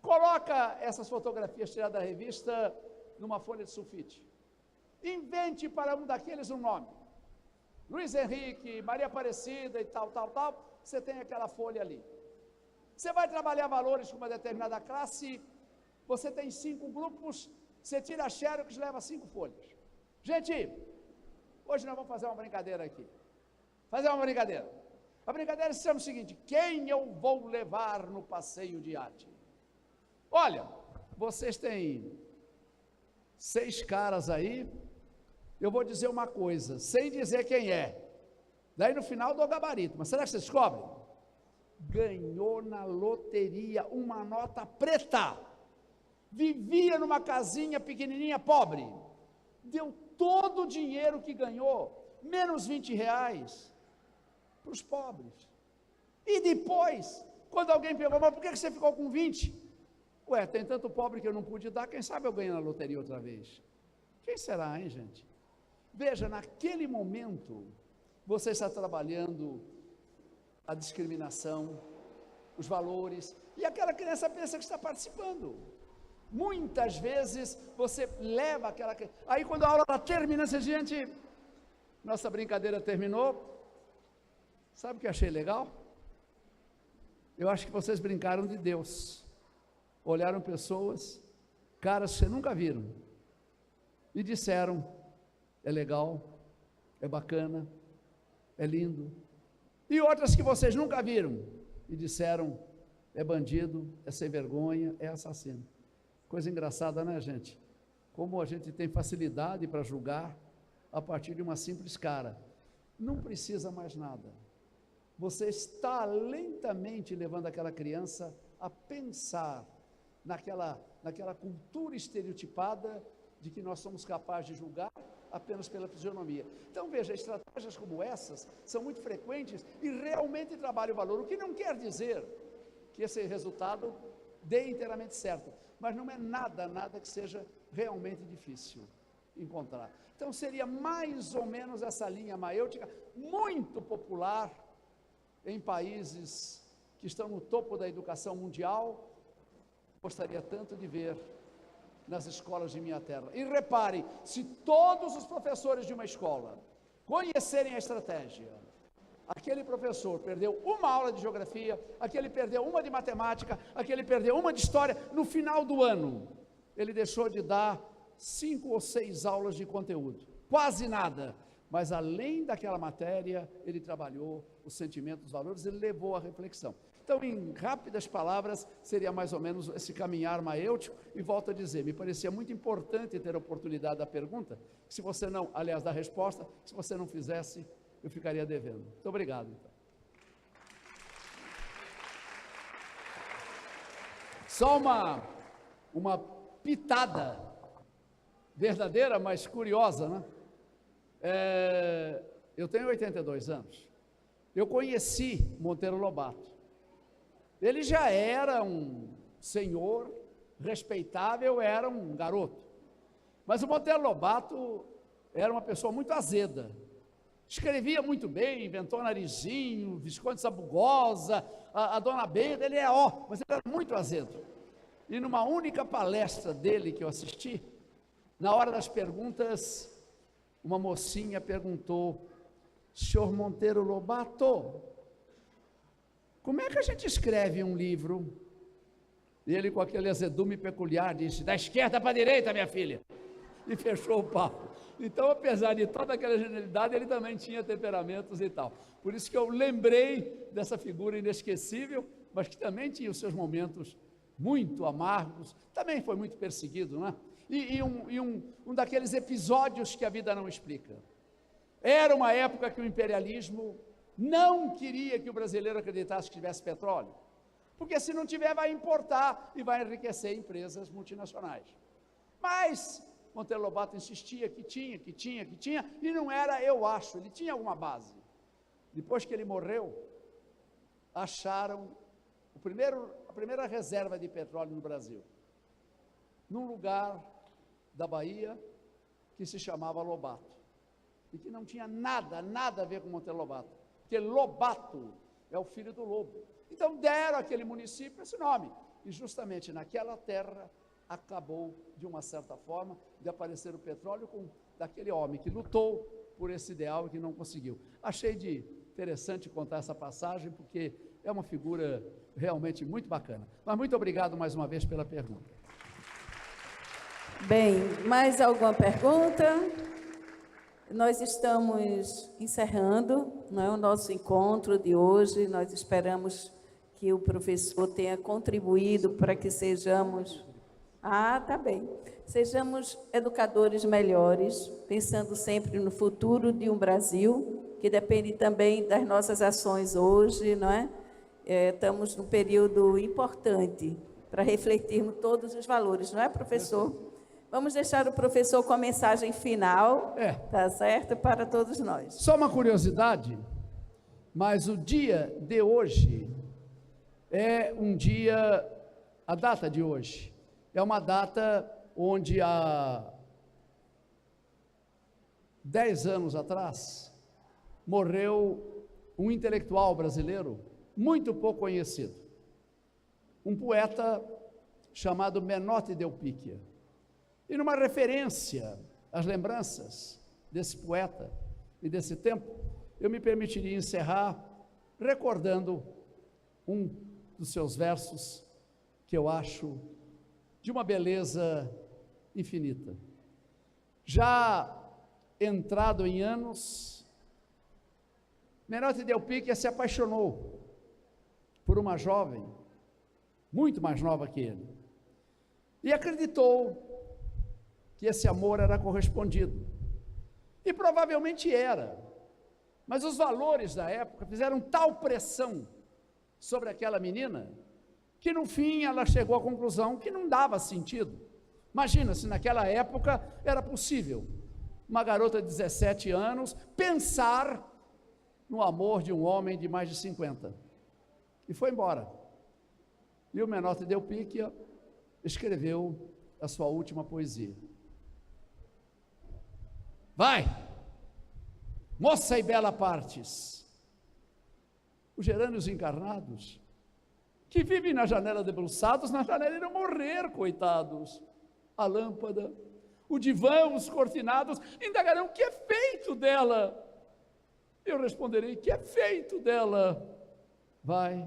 Coloca essas fotografias tiradas da revista numa folha de sulfite. Invente para um daqueles um nome. Luiz Henrique, Maria Aparecida e tal. Você tem aquela folha ali. Você vai trabalhar valores com uma determinada classe, você tem 5 grupos, Você tira a xerox, leva 5 folhas. Gente, hoje nós vamos fazer uma brincadeira aqui. A brincadeira se chama o seguinte: quem eu vou levar no passeio de arte? Olha, vocês têm 6 caras aí, eu vou dizer uma coisa, sem dizer quem é. Daí no final dou gabarito, mas será que vocês descobrem? Ganhou na loteria uma nota preta, vivia numa casinha pequenininha, pobre, deu todo o dinheiro que ganhou, menos 20 reais, para os pobres. E depois, quando alguém perguntou, mas por que você ficou com 20? Ué, tem tanto pobre que eu não pude dar, quem sabe eu ganho na loteria outra vez. Quem será, hein, gente? Veja, naquele momento, você está trabalhando a discriminação, os valores, e aquela criança pensa que está participando. Muitas vezes você leva aquela criança, aí quando a aula está terminando, você diz, gente, nossa brincadeira terminou, sabe o que eu achei legal? Eu acho que vocês brincaram de Deus, olharam pessoas, caras que você nunca viram, e disseram, é legal, é bacana, é lindo, e outras que vocês nunca viram, e disseram, é bandido, é sem vergonha, é assassino. Coisa engraçada, né, gente? Como a gente tem facilidade para julgar a partir de uma simples cara. Não precisa mais nada. Você está lentamente levando aquela criança a pensar naquela cultura estereotipada de que nós somos capazes de julgar apenas pela fisionomia. Então, veja, estratégias como essas são muito frequentes e realmente trabalham o valor, o que não quer dizer que esse resultado dê inteiramente certo, mas não é nada que seja realmente difícil encontrar. Então, seria mais ou menos essa linha maêutica, muito popular em países que estão no topo da educação mundial. Gostaria tanto de ver nas escolas de minha terra. E repare, se todos os professores de uma escola conhecerem a estratégia, aquele professor perdeu uma aula de geografia, aquele perdeu uma de matemática, aquele perdeu uma de história, no final do ano, ele deixou de dar 5 ou 6 aulas de conteúdo, quase nada, mas além daquela matéria, ele trabalhou os sentimentos, os valores, ele levou à reflexão. Então, em rápidas palavras, seria mais ou menos esse caminhar maêutico, e volto a dizer, me parecia muito importante ter a oportunidade da pergunta, se você não, aliás, da resposta, se você não fizesse, eu ficaria devendo. Muito obrigado, então. Só uma pitada verdadeira, mas curiosa, né? Eu tenho 82 anos. Eu conheci Monteiro Lobato. Ele já era um senhor respeitável, era um garoto. Mas o Monteiro Lobato era uma pessoa muito azeda. Escrevia muito bem, inventou Narizinho, Visconde Sabugosa, a Dona Benta, ele mas ele era muito azedo. E numa única palestra dele que eu assisti, na hora das perguntas, uma mocinha perguntou, senhor Monteiro Lobato, como é que a gente escreve um livro? E ele, com aquele azedume peculiar, disse, da esquerda para a direita, minha filha, e fechou o papo. Então, apesar de toda aquela genialidade, ele também tinha temperamentos e tal. Por isso que eu lembrei dessa figura inesquecível, mas que também tinha os seus momentos muito amargos, também foi muito perseguido, né? E um daqueles episódios que a vida não explica. Era uma época que o imperialismo não queria que o brasileiro acreditasse que tivesse petróleo, porque se não tiver vai importar e vai enriquecer empresas multinacionais. Mas Monteiro Lobato insistia que tinha, e não era, eu acho, ele tinha alguma base. Depois que ele morreu, acharam a primeira reserva de petróleo no Brasil, num lugar da Bahia que se chamava Lobato, e que não tinha nada a ver com Monteiro Lobato, porque Lobato é o filho do lobo. Então deram àquele município esse nome, e justamente naquela terra acabou, de uma certa forma, de aparecer o petróleo daquele homem que lutou por esse ideal e que não conseguiu. Achei interessante contar essa passagem, porque é uma figura realmente muito bacana. Mas muito obrigado mais uma vez pela pergunta. Bem, mais alguma pergunta? Nós estamos encerrando, não é, o nosso encontro de hoje. Nós esperamos que o professor tenha contribuído para que sejamos... tá bem. Sejamos educadores melhores, pensando sempre no futuro de um Brasil, que depende também das nossas ações hoje, não é? Estamos num período importante para refletirmos todos os valores, não é, professor? Vamos deixar o professor com a mensagem final, tá certo? Para todos nós. Só uma curiosidade, mas o dia de hoje é um dia, a data de hoje, é uma data onde há 10 anos atrás morreu um intelectual brasileiro muito pouco conhecido, um poeta chamado Menotti Delpicchia. E numa referência às lembranças desse poeta e desse tempo, eu me permitiria encerrar recordando um dos seus versos que eu acho de uma beleza infinita. Já entrado em anos, Menotti Delpicchia se apaixonou por uma jovem, muito mais nova que ele, e acreditou que esse amor era correspondido. E provavelmente era, mas os valores da época fizeram tal pressão sobre aquela menina, que no fim ela chegou à conclusão que não dava sentido. Imagina se naquela época era possível uma garota de 17 anos pensar no amor de um homem de mais de 50. E foi embora. E o Menotti Delpicchia escreveu a sua última poesia. Vai, moça e bela partes, os gerânios encarnados, que vivem na janela debruçados, na janela irão morrer, coitados. A lâmpada, o divã, os cortinados, indagarão o que é feito dela. Eu responderei, que é feito dela? Vai,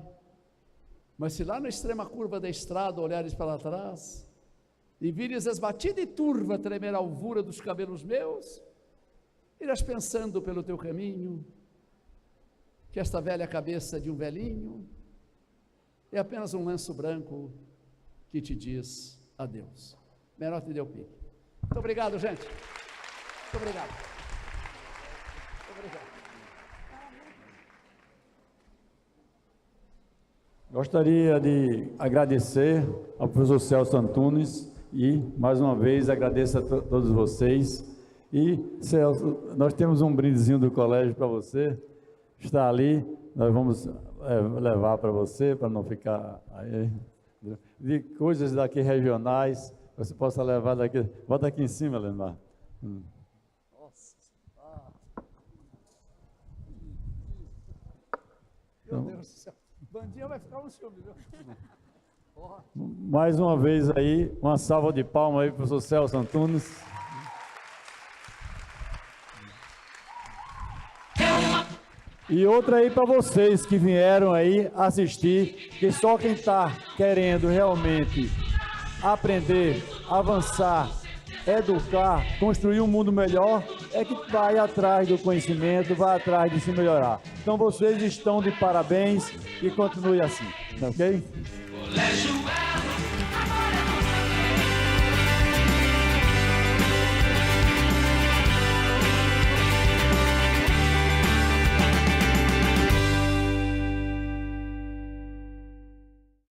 mas se lá na extrema curva da estrada olhares para trás, e vires esbatida e turva tremer a alvura dos cabelos meus, irás pensando pelo teu caminho, que esta velha cabeça de um velhinho é apenas um lenço branco que te diz adeus. Menotti Delpicchia. Muito obrigado, gente. Muito obrigado. Muito obrigado. Gostaria de agradecer ao professor Celso Antunes e, mais uma vez, agradeço a todos vocês. E, Celso, nós temos um brindezinho do colégio para você, está ali, nós vamos levar para você, para não ficar aí, de coisas daqui regionais, você possa levar daqui, bota aqui em cima, Leonardo. Nossa, meu Deus do céu, Bandinha vai ficar um ciúme, viu? Mais uma vez aí, uma salva de palmas aí para o professor Celso Antunes. E outra aí para vocês que vieram aí assistir, que só quem está querendo realmente aprender, avançar, educar, construir um mundo melhor, é que vai atrás do conhecimento, vai atrás de se melhorar. Então vocês estão de parabéns e continue assim, ok?